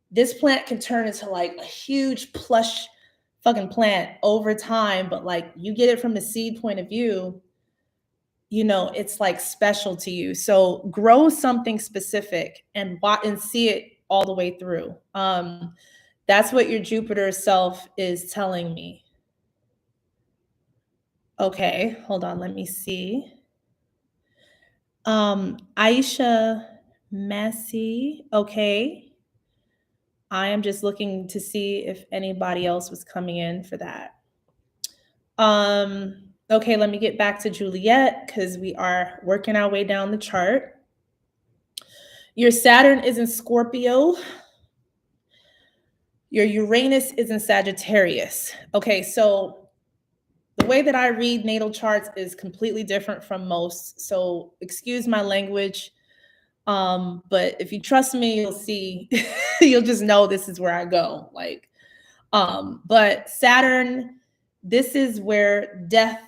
this plant can turn into like a huge plush fucking plant over time, but like you get it from the seed point of view, you know, it's like special to you. So grow something specific and see it all the way through. That's what your Jupiter self is telling me. Okay, hold on, let me see. Aisha Massey, okay. I am just looking to see if anybody else was coming in for that. Okay, let me get back to Juliet because we are working our way down the chart. Your Saturn is in Scorpio. Your Uranus is in Sagittarius. Okay, so the way that I read natal charts is completely different from most. So excuse my language. But if you trust me, you'll see, you'll just know this is where I go. Like, But Saturn, this is where death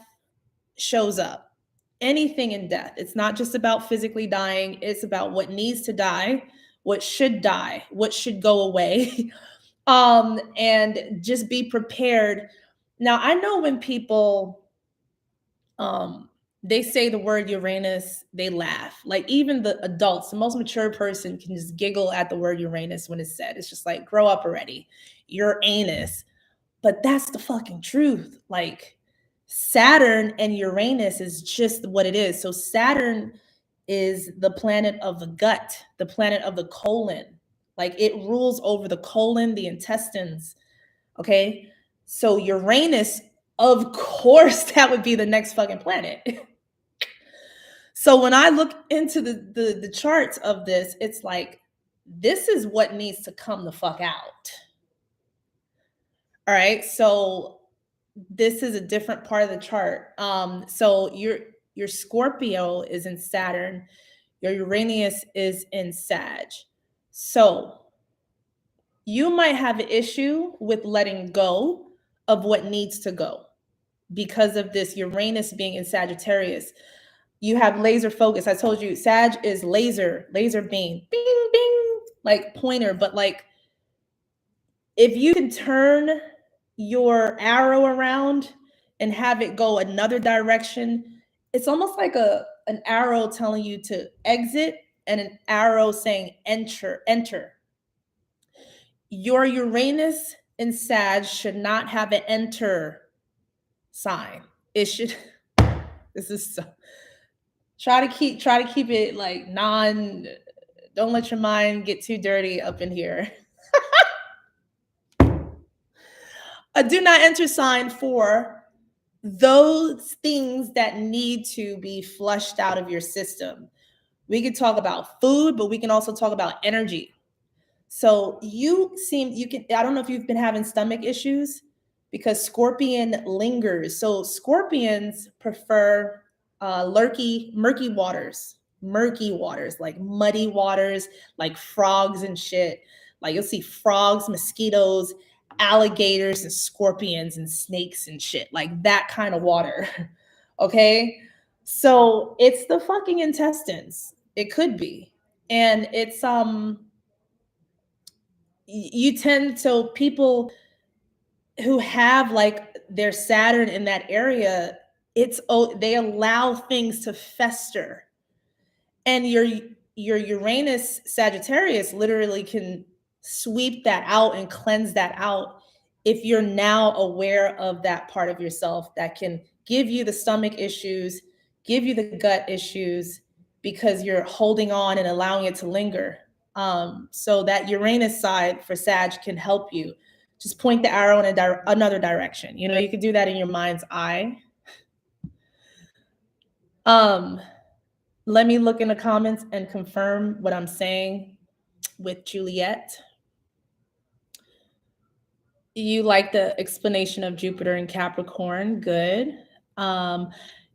shows up. Anything in death. It's not just about physically dying, it's about what needs to die, what should die, what should go away. And just be prepared. Now, I know when people they say the word Uranus, they laugh. Like even the adults, the most mature person can just giggle at the word Uranus when it's said. It's just like, grow up already. Your anus. But that's the fucking truth. Like Saturn and Uranus is just what it is. So Saturn is the planet of the gut, the planet of the colon. Like it rules over the colon, the intestines. Okay. So Uranus, of course, that would be the next fucking planet. So when I look into the charts of this, it's like, this is what needs to come the fuck out. All right. So this is a different part of the chart. So your Scorpio is in Saturn, your Uranus is in Sag. So you might have an issue with letting go of what needs to go because of this Uranus being in Sagittarius. You have laser focus. I told you Sag is laser beam, bing, bing, like pointer. But like, if you can turn your arrow around and have it go another direction, it's almost like an arrow telling you to exit and an arrow saying enter. Your Uranus in Sag should not have an enter sign. It should. This is so. Try to keep it like non. Don't let your mind get too dirty up in here. A do not enter sign for those things that need to be flushed out of your system. We could talk about food, but we can also talk about energy. So you can, I don't know if you've been having stomach issues because Scorpion lingers. So Scorpions prefer murky waters, like muddy waters, like frogs and shit. Like you'll see frogs, mosquitoes, alligators, and scorpions and snakes and shit, like that kind of water. Okay. So it's the fucking intestines. It could be. And it's you tend, so people who have like their Saturn in that area, they allow things to fester. And your Uranus Sagittarius literally can sweep that out and cleanse that out if you're now aware of that part of yourself that can give you the stomach issues, give you the gut issues, because you're holding on and allowing it to linger. So that Uranus side for Sag can help you. Just point the arrow in another direction. You know, you could do that in your mind's eye. Let me look in the comments and confirm what I'm saying with Juliet. You like the explanation of Jupiter and Capricorn. Good.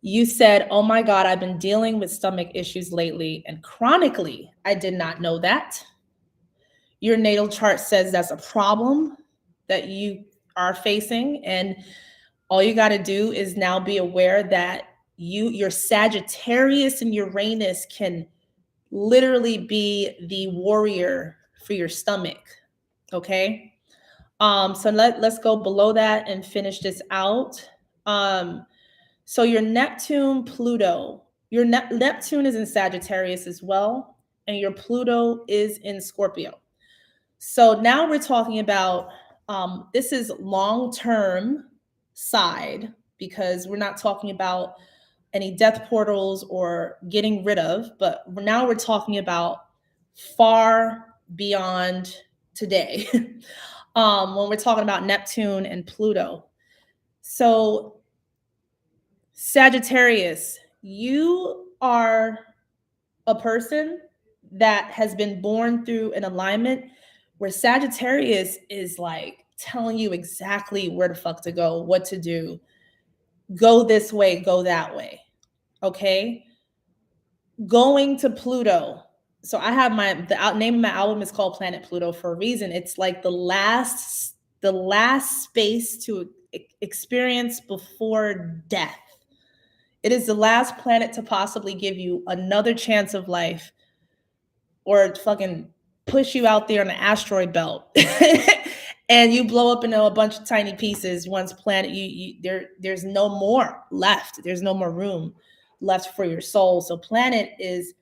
You said, oh my God, I've been dealing with stomach issues lately and chronically. I did not know that. Your natal chart says that's a problem that you are facing. And all you got to do is now be aware that your Sagittarius and Uranus can literally be the warrior for your stomach. Okay. So let's go below that and finish this out. So your Neptune, Pluto, your Neptune is in Sagittarius as well, and your Pluto is in Scorpio. So now we're talking about, this is long-term side, because we're not talking about any death portals or getting rid of, but now we're talking about far beyond today. When we're talking about Neptune and Pluto. So Sagittarius, you are a person that has been born through an alignment where Sagittarius is like telling you exactly where the fuck to go, what to do, go this way, go that way. Okay. Going to Pluto. So I have the name of my album is called Planet Pluto for a reason. It's like the last the last space to experience before death. It is the last planet to possibly give you another chance of life, or fucking push you out there in the asteroid belt and you blow up into a bunch of tiny pieces. Once planet, there's no more left. There's no more room left for your soul. So planet is,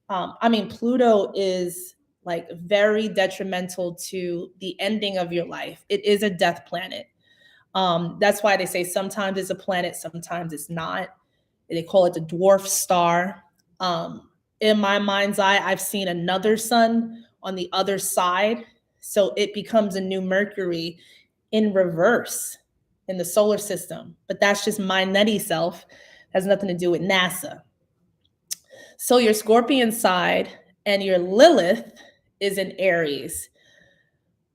Pluto is like very detrimental to the ending of your life. It is a death planet. That's why they say sometimes it's a planet, sometimes it's not. They call it the dwarf star. In my mind's eye, I've seen another sun on the other side. So it becomes a new Mercury in reverse in the solar system. But that's just my nutty self. Has nothing to do with NASA. So your Scorpion side and your Lilith is in Aries.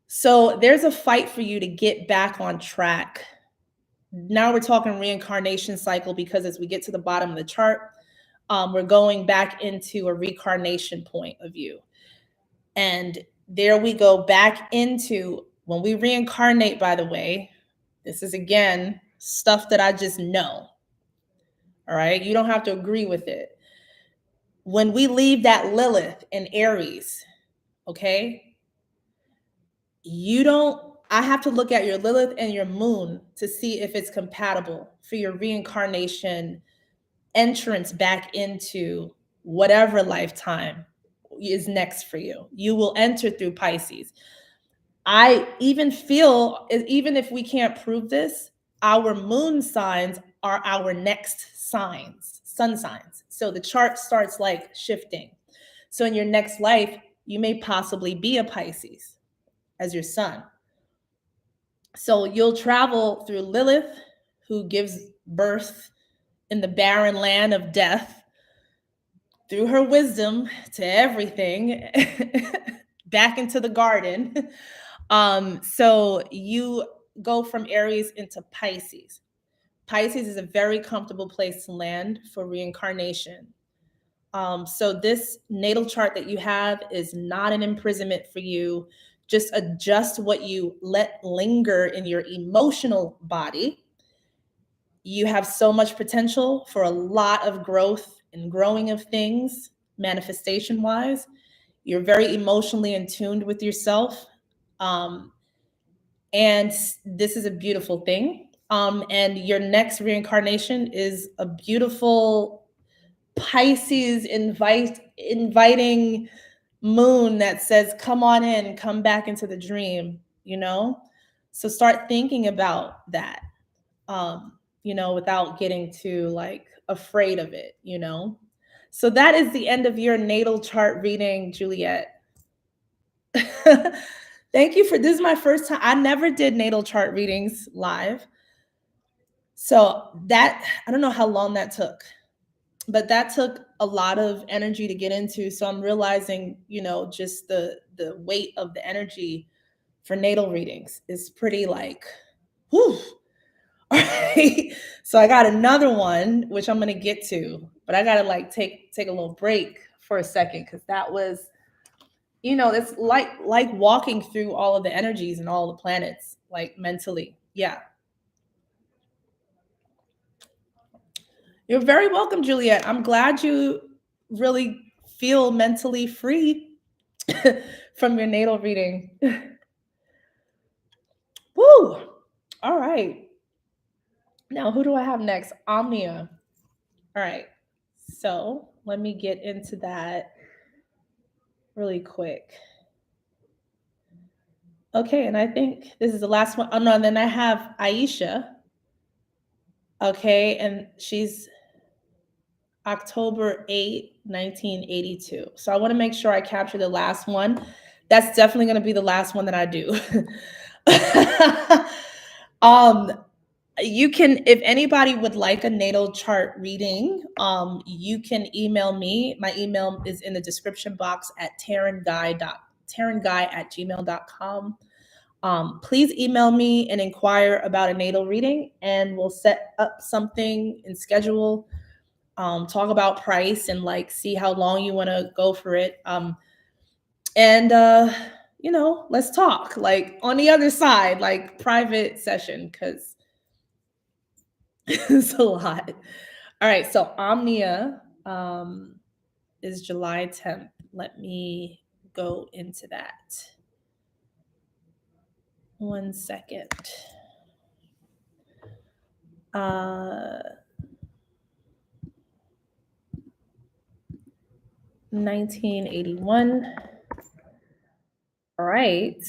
So there's a fight for you to get back on track. Now we're talking reincarnation cycle, because as we get to the bottom of the chart, we're going back into a reincarnation point of view. And there we go back into, when we reincarnate, by the way, this is again stuff that I just know. All right. You don't have to agree with it. When we leave that Lilith in Aries, okay, I have to look at your Lilith and your moon to see if it's compatible for your reincarnation entrance back into whatever lifetime is next for you. You will enter through Pisces. I even feel, even if we can't prove this, our moon signs are our next signs, sun signs. So the chart starts like shifting. So in your next life, you may possibly be a Pisces as your sun. So you'll travel through Lilith, who gives birth in the barren land of death, through her wisdom to everything, back into the garden. So you go from Aries into Pisces. Pisces is a very comfortable place to land for reincarnation. So this natal chart that you have is not an imprisonment for you. Just adjust what you let linger in your emotional body. You have so much potential for a lot of growth and growing of things, manifestation wise. You're very emotionally in tuned with yourself. And this is a beautiful thing. And your next reincarnation is a beautiful Pisces inviting moon that says, come on in, come back into the dream, you know? So start thinking about that, without getting too like afraid of it, So that is the end of your natal chart reading, Juliet. Thank you this is my first time. I never did natal chart readings live. So that, I don't know how long that took, but that took a lot of energy to get into. So I'm realizing, just the weight of the energy for natal readings is pretty like, whew. All right. So I got another one, which I'm going to get to, but I got to like take a little break for a second. Cause that was, it's like walking through all of the energies and all the planets, like mentally. Yeah. You're very welcome, Juliet. I'm glad you really feel mentally free from your natal reading. Woo! All right. Now, who do I have next? Omnia. All right. So let me get into that really quick. Okay, and I think this is the last one. Oh, no, and then I have Aisha. Okay, and she's October 8, 1982. So I want to make sure I capture the last one. That's definitely going to be the last one that I do. You can, if anybody would like a natal chart reading, you can email me. My email is in the description box at tarynguy@gmail.com. Please email me and inquire about a natal reading, and we'll set up something and schedule, talk about price and like see how long you want to go for it. let's talk like on the other side, like private session, because it's a lot. All right, so Omnia is July 10th. Let me go into that. 1 second. 1981. All right.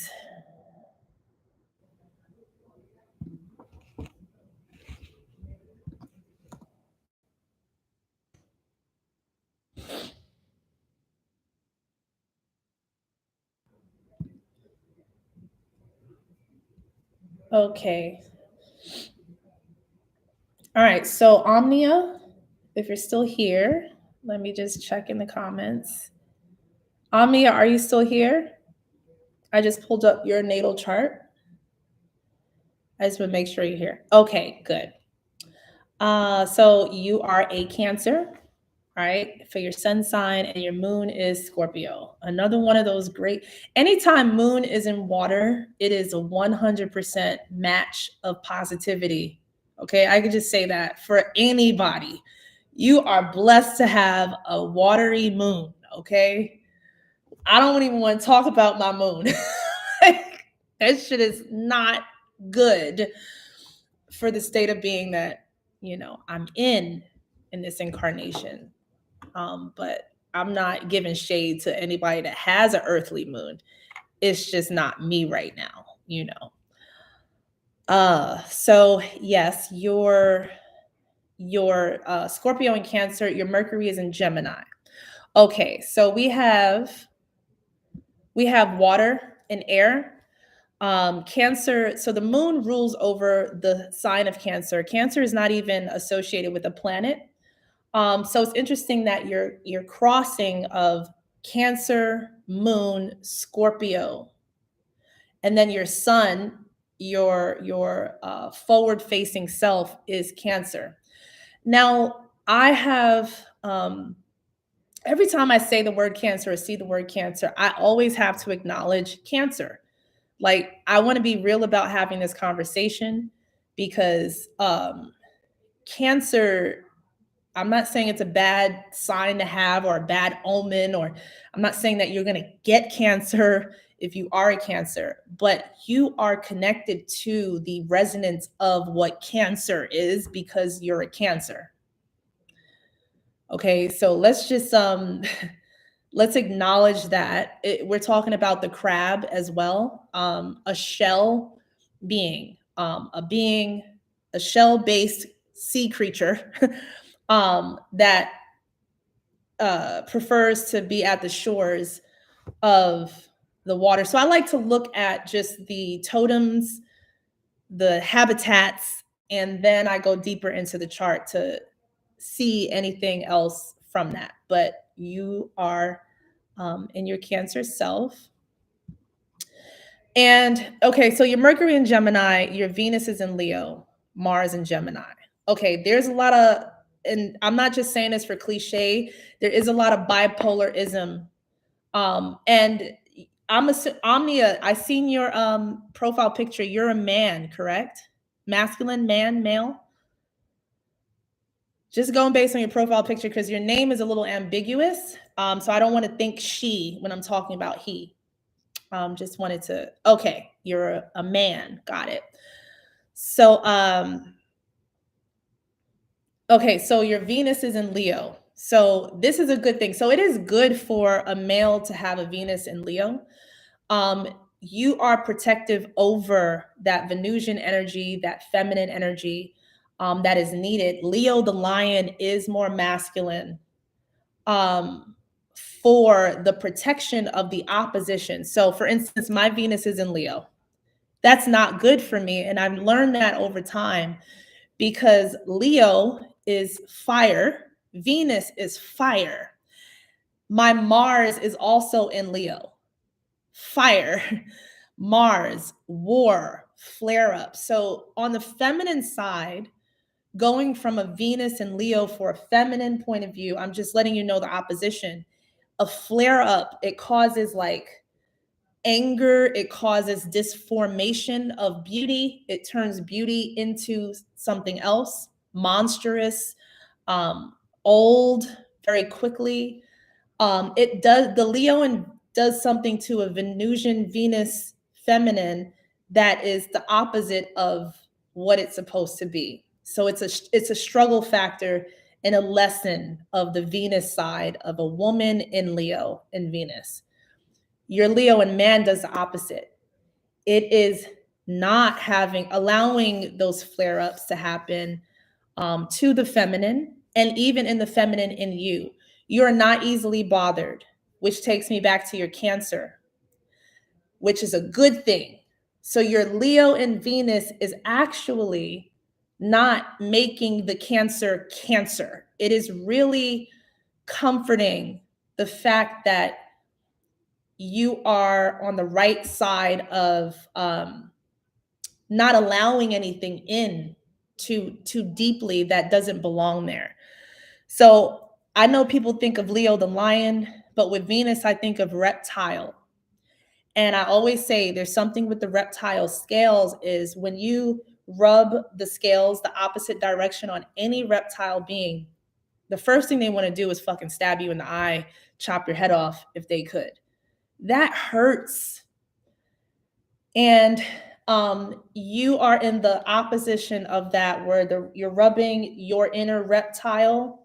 Okay. All right. So Omnia, if you're still here, let me just check in the comments. Omnia, are you still here? I just pulled up your natal chart. I just want to make sure you're here. Okay, good. So you are a Cancer, right? For your sun sign, and your moon is Scorpio. Another one of those great. Anytime moon is in water, it is a 100% match of positivity. Okay, I could just say that for anybody. You are blessed to have a watery moon. Okay, I don't even want to talk about my moon. That shit is not good for the state of being that I'm in this incarnation. But I'm not giving shade to anybody that has an earthly moon. It's just not me right now. So yes, your Scorpio and Cancer, your Mercury is in Gemini. Okay, so we have water and air. Cancer, so the moon rules over the sign of Cancer. Cancer is not even associated with a planet. So it's interesting that your crossing of Cancer, Moon, Scorpio, and then your Sun, your forward facing self is Cancer. Now I have every time I say the word Cancer or see the word Cancer, I always have to acknowledge Cancer. Like I want to be real about having this conversation because Cancer, I'm not saying it's a bad sign to have or a bad omen, or I'm not saying that you're going to get Cancer if you are a Cancer, but you are connected to the resonance of what Cancer is because you're a Cancer. Okay, so let's just let's acknowledge that we're talking about the crab as well, a shell being, a shell-based sea creature that prefers to be at the shores of the water. So I like to look at just the totems, the habitats, and then I go deeper into the chart to see anything else from that. But you are in your Cancer self. And okay, so your Mercury in Gemini, your Venus is in Leo, Mars in Gemini. Okay, there's a lot of, and I'm not just saying this for cliche, there is a lot of bipolarism. And Omnia, I seen your profile picture. You're a man, correct? Masculine, man, male? Just going based on your profile picture because your name is a little ambiguous. So I don't want to think she when I'm talking about he. Just wanted to, okay, you're a man. Got it. So, okay, so your Venus is in Leo. So this is a good thing. So it is good for a male to have a Venus in Leo. You are protective over that Venusian energy, that feminine energy that is needed. Leo, the lion, is more masculine for the protection of the opposition. So, for instance, my Venus is in Leo. That's not good for me. And I've learned that over time because Leo is fire, Venus is fire. My Mars is also in Leo. Fire, Mars, war, flare up. So, on the feminine side, going from a Venus and Leo for a feminine point of view, I'm just letting you know the opposition. A flare up, it causes like anger, it causes disformation of beauty. It turns beauty into something else, monstrous, old very quickly. It does, the Leoan does something to a Venusian Venus feminine that is the opposite of what it's supposed to be. So it's a struggle factor and a lesson of the Venus side of a woman in Leo and Venus. Your Leo and man does the opposite. It is not allowing those flare ups to happen to the feminine, and even in the feminine in you. You're not easily bothered, which takes me back to your Cancer, which is a good thing. So your Leo and Venus is actually not making the Cancer Cancer. It is really comforting the fact that you are on the right side of not allowing anything in too deeply that doesn't belong there. So I know people think of Leo the lion, but with Venus I think of reptile. And I always say there's something with the reptile scales is when you rub the scales the opposite direction on any reptile being, the first thing they want to do is fucking stab you in the eye, chop your head off if they could. That hurts. And you are in the opposition of that, where you're rubbing your inner reptile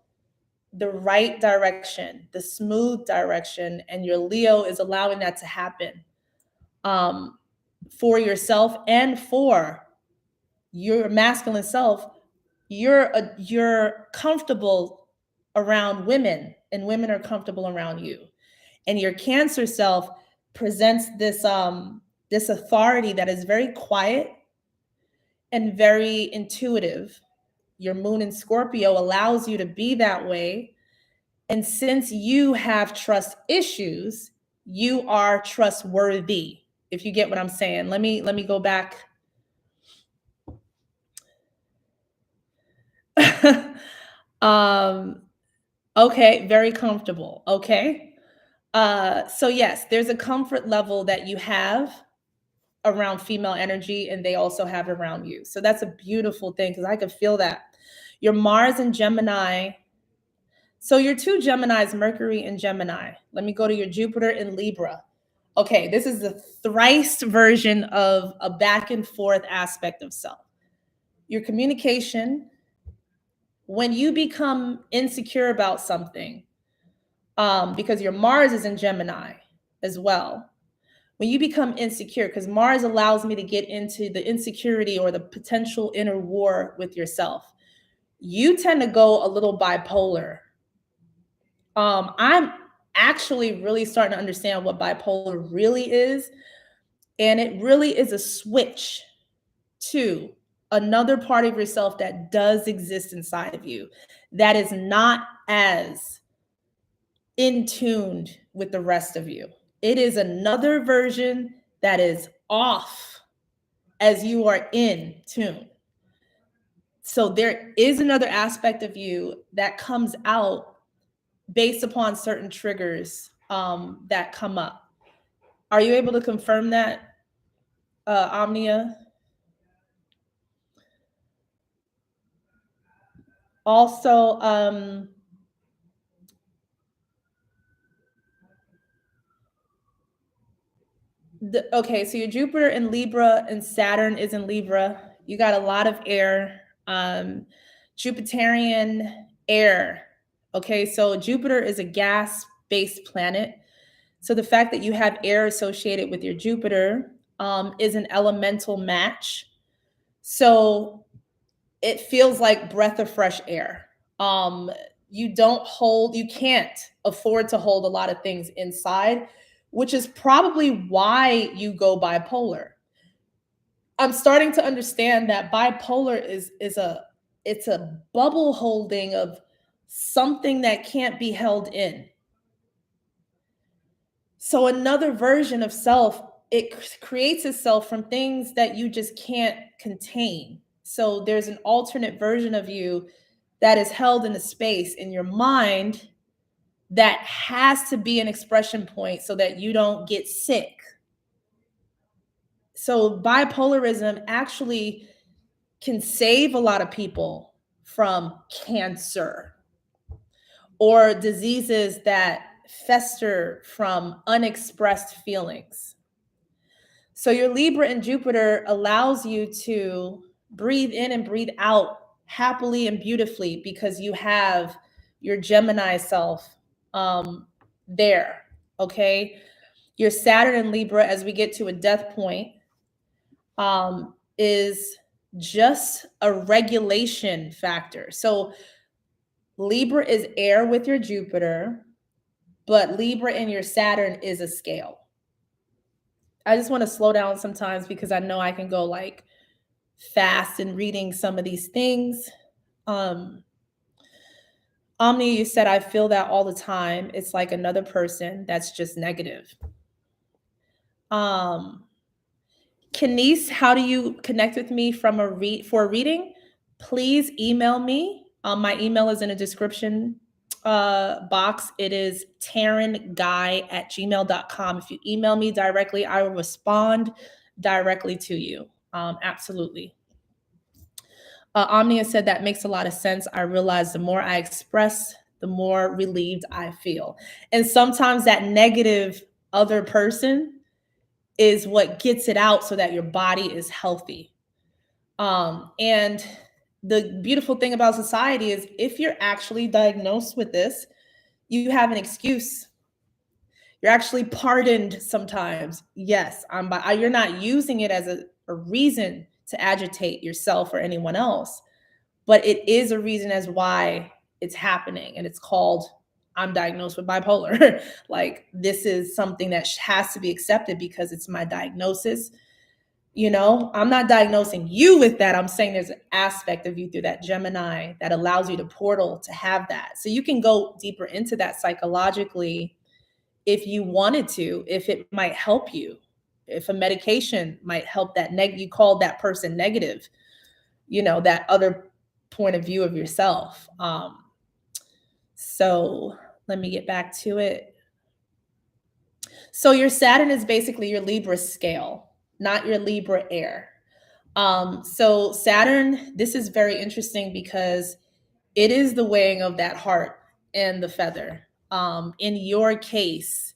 the right direction, the smooth direction, and your Leo is allowing that to happen for yourself and for your masculine self. You're comfortable around women, and women are comfortable around you. And your Cancer self presents this this authority that is very quiet and very intuitive. Your moon in Scorpio allows you to be that way. And since you have trust issues, you are trustworthy. If you get what I'm saying. Let me go back. Okay, very comfortable. Okay. So yes, there's a comfort level that you have around female energy, and they also have around you. So that's a beautiful thing, because I could feel that. Your Mars in Gemini. So your two Geminis, Mercury and Gemini. Let me go to your Jupiter in Libra. Okay, this is the thrice version of a back and forth aspect of self. Your communication, when you become insecure about something, because your Mars is in Gemini as well. When you become insecure, because Mars allows me to get into the insecurity or the potential inner war with yourself, you tend to go a little bipolar. I'm actually really starting to understand what bipolar really is. And it really is a switch to another part of yourself that does exist inside of you that is not as in tuned with the rest of you. It is another version that is off as you are in tune. So there is another aspect of you that comes out based upon certain triggers that come up. Are you able to confirm that, Omnia? Also, okay, so your Jupiter in Libra and Saturn is in Libra. You got a lot of air, Jupiterian air. Okay, so Jupiter is a gas-based planet. So the fact that you have air associated with your Jupiter is an elemental match. So it feels like breath of fresh air. You can't afford to hold a lot of things inside, which is probably why you go bipolar. I'm starting to understand that bipolar is a bubble holding of something that can't be held in. So another version of self, it creates itself from things that you just can't contain. So there's an alternate version of you that is held in a space in your mind that has to be an expression point so that you don't get sick. So bipolarism actually can save a lot of people from cancer or diseases that fester from unexpressed feelings. So your Libra and Jupiter allows you to breathe in and breathe out happily and beautifully because you have your Gemini self there. Okay. Your Saturn and Libra, as we get to a death point, is just a regulation factor. So Libra is air with your Jupiter, but Libra in your Saturn is a scale. I just want to slow down sometimes because I know I can go like fast in reading some of these things. Omnia, you said, I feel that all the time. It's like another person that's just negative. Kenise, how do you connect with me for a reading? Please email me. My email is in a description box. It is tarynguy@gmail.com. If you email me directly, I will respond directly to you. Absolutely. Omnia said that makes a lot of sense. I realize the more I express, the more relieved I feel. And sometimes that negative other person is what gets it out so that your body is healthy. And the beautiful thing about society is if you're actually diagnosed with this, you have an excuse. You're actually pardoned sometimes. Yes, you're not using it as a reason to agitate yourself or anyone else, but it is a reason as why it's happening. And it's called, I'm diagnosed with bipolar. Like, this is something that has to be accepted because it's my diagnosis. I'm not diagnosing you with that. I'm saying there's an aspect of you through that Gemini that allows you to portal to have that. So you can go deeper into that psychologically if you wanted to, if it might help you, if a medication might help that you called that person negative, that other point of view of yourself. So let me get back to it. So your Saturn is basically your Libra scale, not your Libra air. So Saturn, this is very interesting because it is the weighing of that heart and the feather. In your case,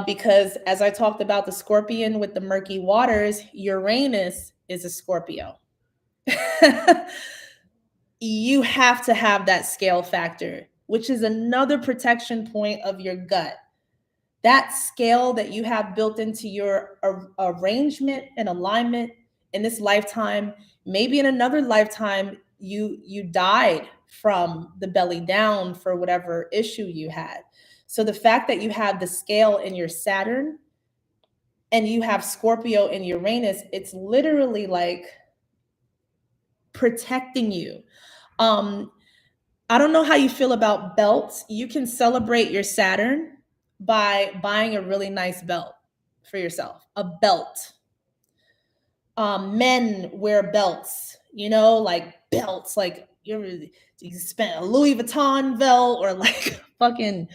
because as I talked about the Scorpion with the murky waters, Uranus is a Scorpio. You have to have that scale factor, which is another protection point of your gut. That scale that you have built into your arrangement and alignment in this lifetime, maybe in another lifetime, you died from the belly down for whatever issue you had. So the fact that you have the scale in your Saturn and you have Scorpio in Uranus, it's literally like protecting you. I don't know how you feel about belts. You can celebrate your Saturn by buying a really nice belt for yourself, a belt. Men wear belts, like belts, like you spent a Louis Vuitton belt or like fucking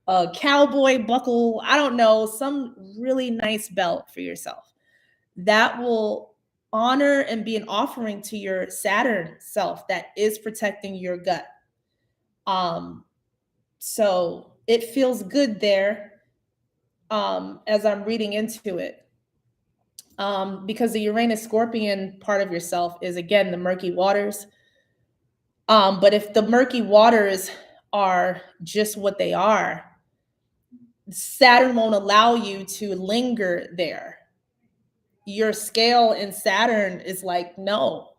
a cowboy buckle. I don't know, some really nice belt for yourself that will honor and be an offering to your Saturn self that is protecting your gut. So it feels good there as I'm reading into it. Because the Uranus Scorpion part of yourself is, again, the murky waters. But if the murky waters are just what they are, Saturn won't allow you to linger there. Your scale in Saturn is like, no,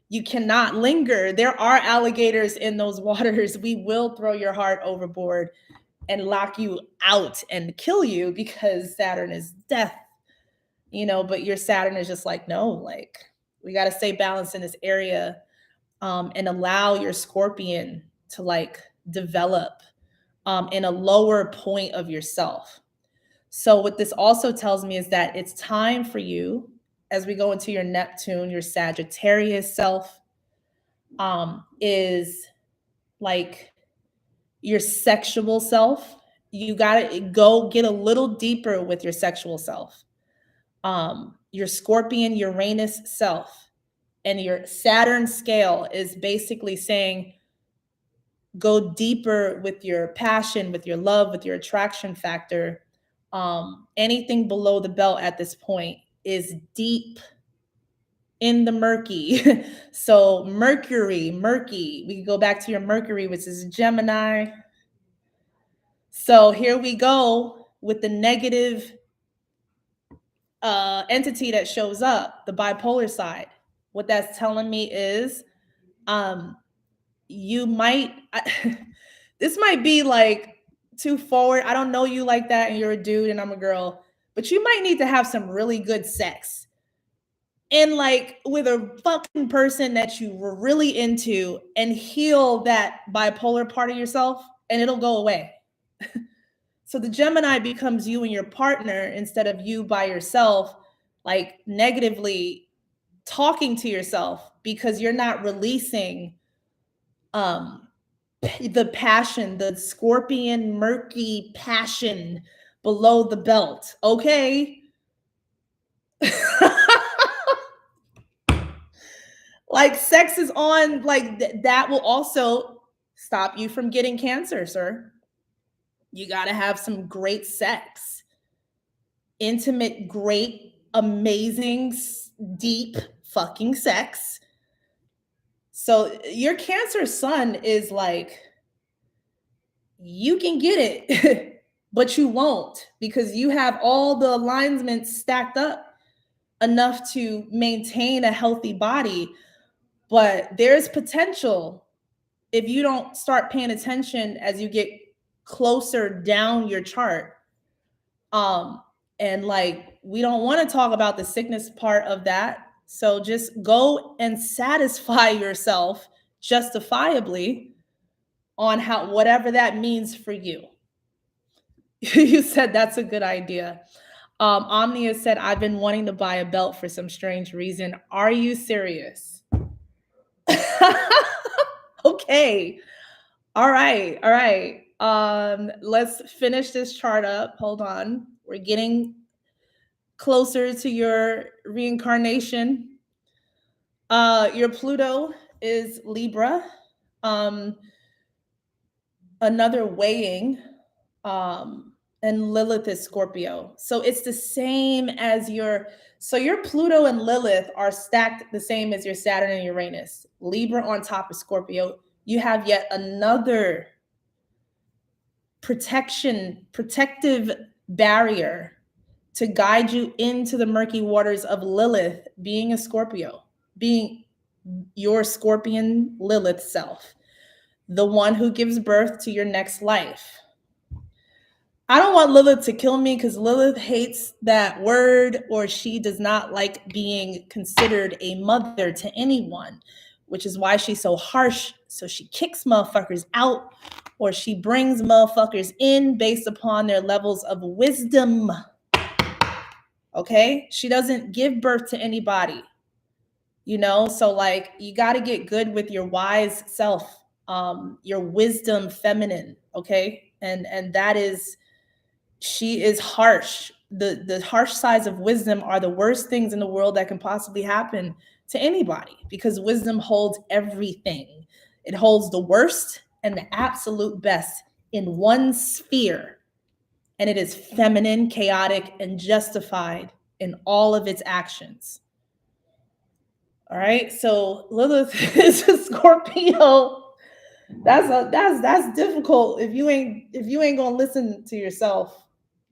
you cannot linger. There are alligators in those waters. We will throw your heart overboard and lock you out and kill you because Saturn is death, but your Saturn is just like, no, like, we got to stay balanced in this area, and allow your Scorpion to like develop in a lower point of yourself. So what this also tells me is that it's time for you, as we go into your Neptune, your Sagittarius self, is like your sexual self. You got to go get a little deeper with your sexual self. Your Scorpion Uranus self and your Saturn scale is basically saying go deeper with your passion, with your love, with your attraction factor. Anything below the belt at this point is deep in the murky. So murky, we can go back to your Mercury, which is Gemini. So here we go with the negative entity that shows up, the bipolar side. What that's telling me is you might this might be like too forward. I don't know you like that and you're a dude and I'm a girl, but you might need to have some really good sex and like with a fucking person that you were really into and heal that bipolar part of yourself and it'll go away. So the Gemini becomes you and your partner instead of you by yourself, like negatively talking to yourself because you're not releasing the passion, the Scorpion murky passion below the belt. Okay. Like sex is on, like that will also stop you from getting cancer, sir. You got to have some great sex, intimate, great, amazing, deep fucking sex. So your Cancer sun is like, you can get it, but you won't because you have all the alignments stacked up enough to maintain a healthy body. But there's potential if you don't start paying attention as you get closer down your chart. And like, we don't want to talk about the sickness part of that. So just go and satisfy yourself justifiably on how, whatever that means for you. You said that's a good idea. Omnia said, I've been wanting to buy a belt for some strange reason. Are you serious? Okay. All right. All right. Let's finish this chart up. Hold on. We're getting closer to your reincarnation. Your Pluto is Libra. Another weighing. And Lilith is Scorpio. So it's the same as your Pluto and Lilith are stacked the same as your Saturn and Uranus. Libra on top of Scorpio. You have yet another protective barrier to guide you into the murky waters of Lilith, being a Scorpio, being your Scorpion Lilith self, the one who gives birth to your next life. I don't want Lilith to kill me because Lilith hates that word, or she does not like being considered a mother to anyone, which is why she's so harsh. So she kicks motherfuckers out, or she brings motherfuckers in based upon their levels of wisdom. Okay? She doesn't give birth to anybody, you know? So like, you got to get good with your wise self, your wisdom feminine, okay? And that is, she is harsh. The harsh sides of wisdom are the worst things in the world that can possibly happen to anybody, because wisdom holds everything. It holds the worst and the absolute best in one sphere. And it is feminine, chaotic, and justified in all of its actions. All right. So Lilith is a Scorpio. That's difficult if you ain't gonna listen to yourself,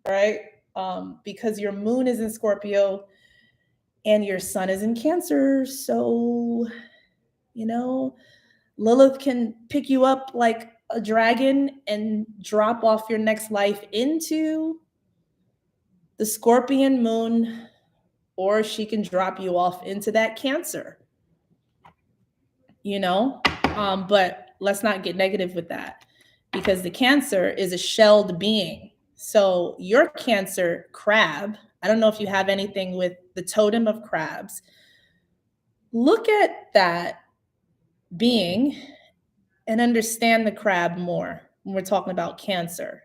right? Because your moon is in Scorpio and your sun is in Cancer. So, you know, Lilith can pick you up like a dragon and drop off your next life into the Scorpion moon, or she can drop you off into that Cancer, you know? But let's not get negative with that, because the Cancer is a shelled being. So your Cancer crab, I don't know if you have anything with the totem of crabs. Look at that being and understand the crab more when we're talking about Cancer.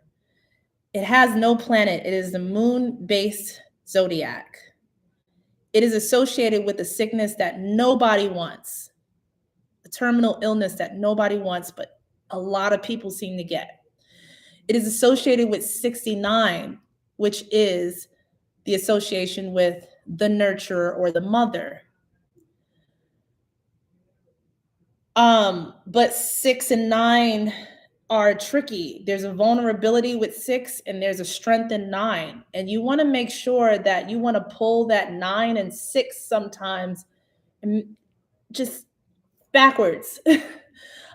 It has no planet. It is the moon-based zodiac. It is associated with a sickness that nobody wants, a terminal illness that nobody wants, but a lot of people seem to get. It is associated with 69, which is the association with the nurturer or the mother. But 6 and 9 are tricky. There's a vulnerability with 6 and there's a strength in 9. And you want to make sure that you want to pull that 9 and 6 sometimes just backwards.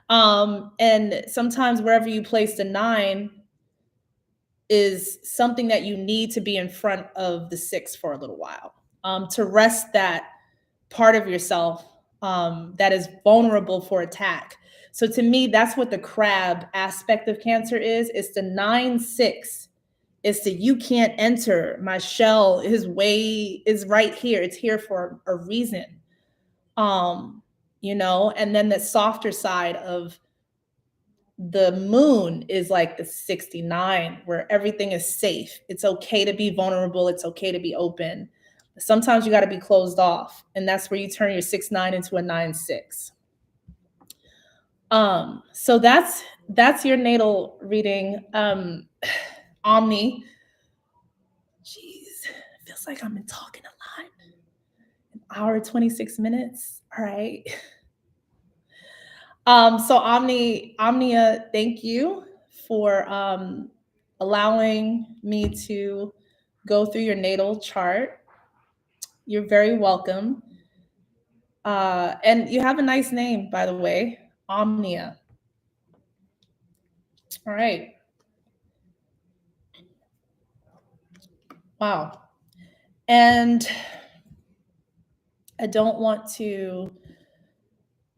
And sometimes wherever you place the 9 is something that you need to be in front of the 6 for a little while, to rest that part of yourself that is vulnerable for attack. So to me, that's what the crab aspect of Cancer is. It's the 9-6. It's the you can't enter. My shell, his way is right here. It's here for a reason. And then the softer side of the moon is like the 69, where everything is safe. It's okay to be vulnerable. It's okay to be open. Sometimes you got to be closed off, and that's where you turn your 6-9 into a 9-6. So that's your natal reading. Omni. Jeez, it feels like I've been talking a lot. An hour, 26 minutes. All right. So Omnia, thank you for allowing me to go through your natal chart. You're very welcome. And you have a nice name, by the way, Omnia. All right. Wow. And I don't want to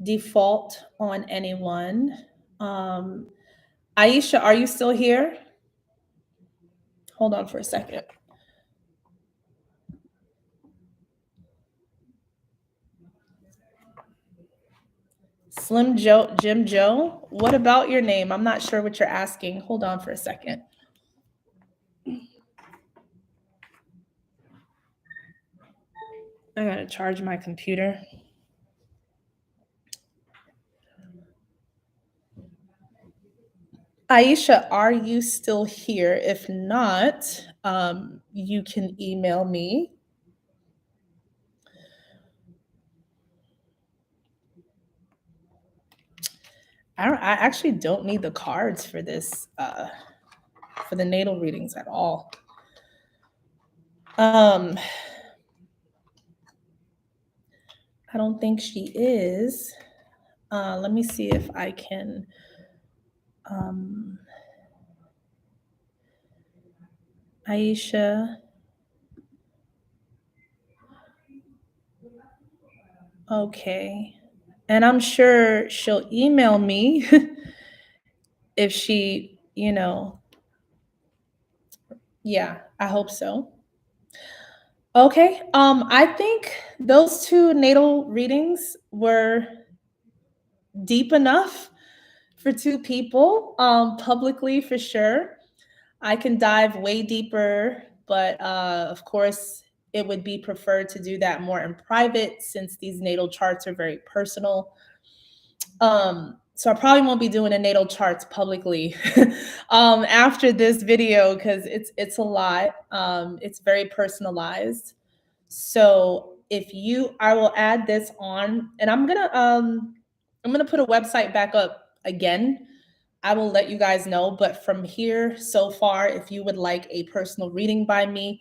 default on anyone. Aisha, are you still here? Hold on for a second. Slim Joe, Jim Joe, what about your name? I'm not sure what you're asking. Hold on for a second. I gotta charge my computer. Aisha, are you still here? If not, you can email me. I actually don't need the cards for this, for the natal readings at all. I don't think she is. Let me see if I can. Aisha. Okay. And I'm sure she'll email me if she, yeah, I hope so. Okay. I think those two natal readings were deep enough for two people, publicly for sure. I can dive way deeper, but of course, it would be preferred to do that more in private since these natal charts are very personal. So I probably won't be doing the natal charts publicly after this video because it's a lot. It's very personalized. So I will add this on, and I'm gonna put a website back up again. I will let you guys know. But from here so far, if you would like a personal reading by me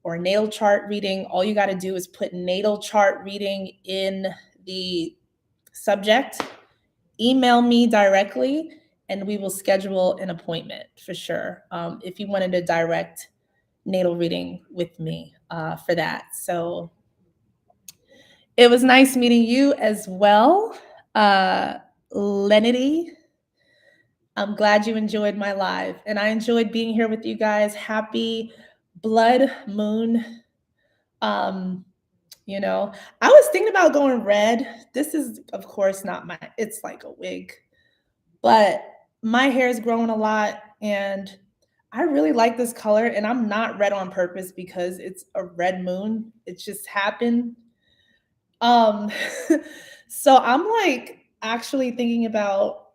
or a natal chart reading, all you got to do is put natal chart reading in the subject. Email me directly and we will schedule an appointment for sure. If you wanted a direct natal reading with me for that. So it was nice meeting you as well, Lenity. I'm glad you enjoyed my live and I enjoyed being here with you guys. Happy blood moon. I was thinking about going red. This is, of course, not it's like a wig, but my hair is growing a lot and I really like this color, and I'm not red on purpose because it's a red moon. It just happened. Um, so I'm like actually thinking about,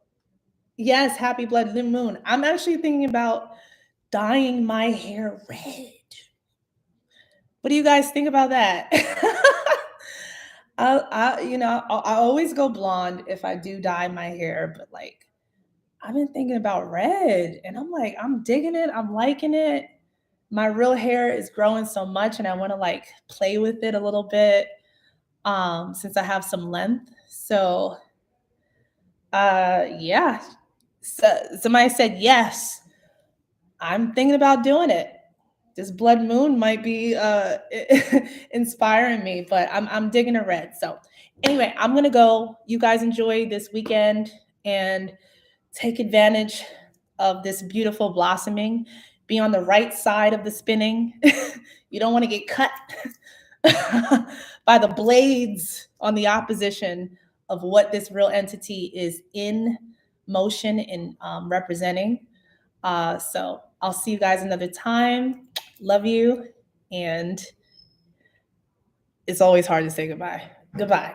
yes, happy blood new moon. I'm actually thinking about dyeing my hair red. What do you guys think about that? I always go blonde if I do dye my hair, but like I've been thinking about red, and I'm like, I'm digging it. I'm liking it. My real hair is growing so much, and I want to like play with it a little bit since I have some length. So yeah. So somebody said yes. I'm thinking about doing it. This blood moon might be inspiring me, but I'm digging a red. So anyway, I'm gonna go. You guys enjoy this weekend and take advantage of this beautiful blossoming. Be on the right side of the spinning. You don't want to get cut by the blades on the opposition of what this real entity is in motion and representing. So I'll see you guys another time. Love you. And it's always hard to say goodbye. Goodbye.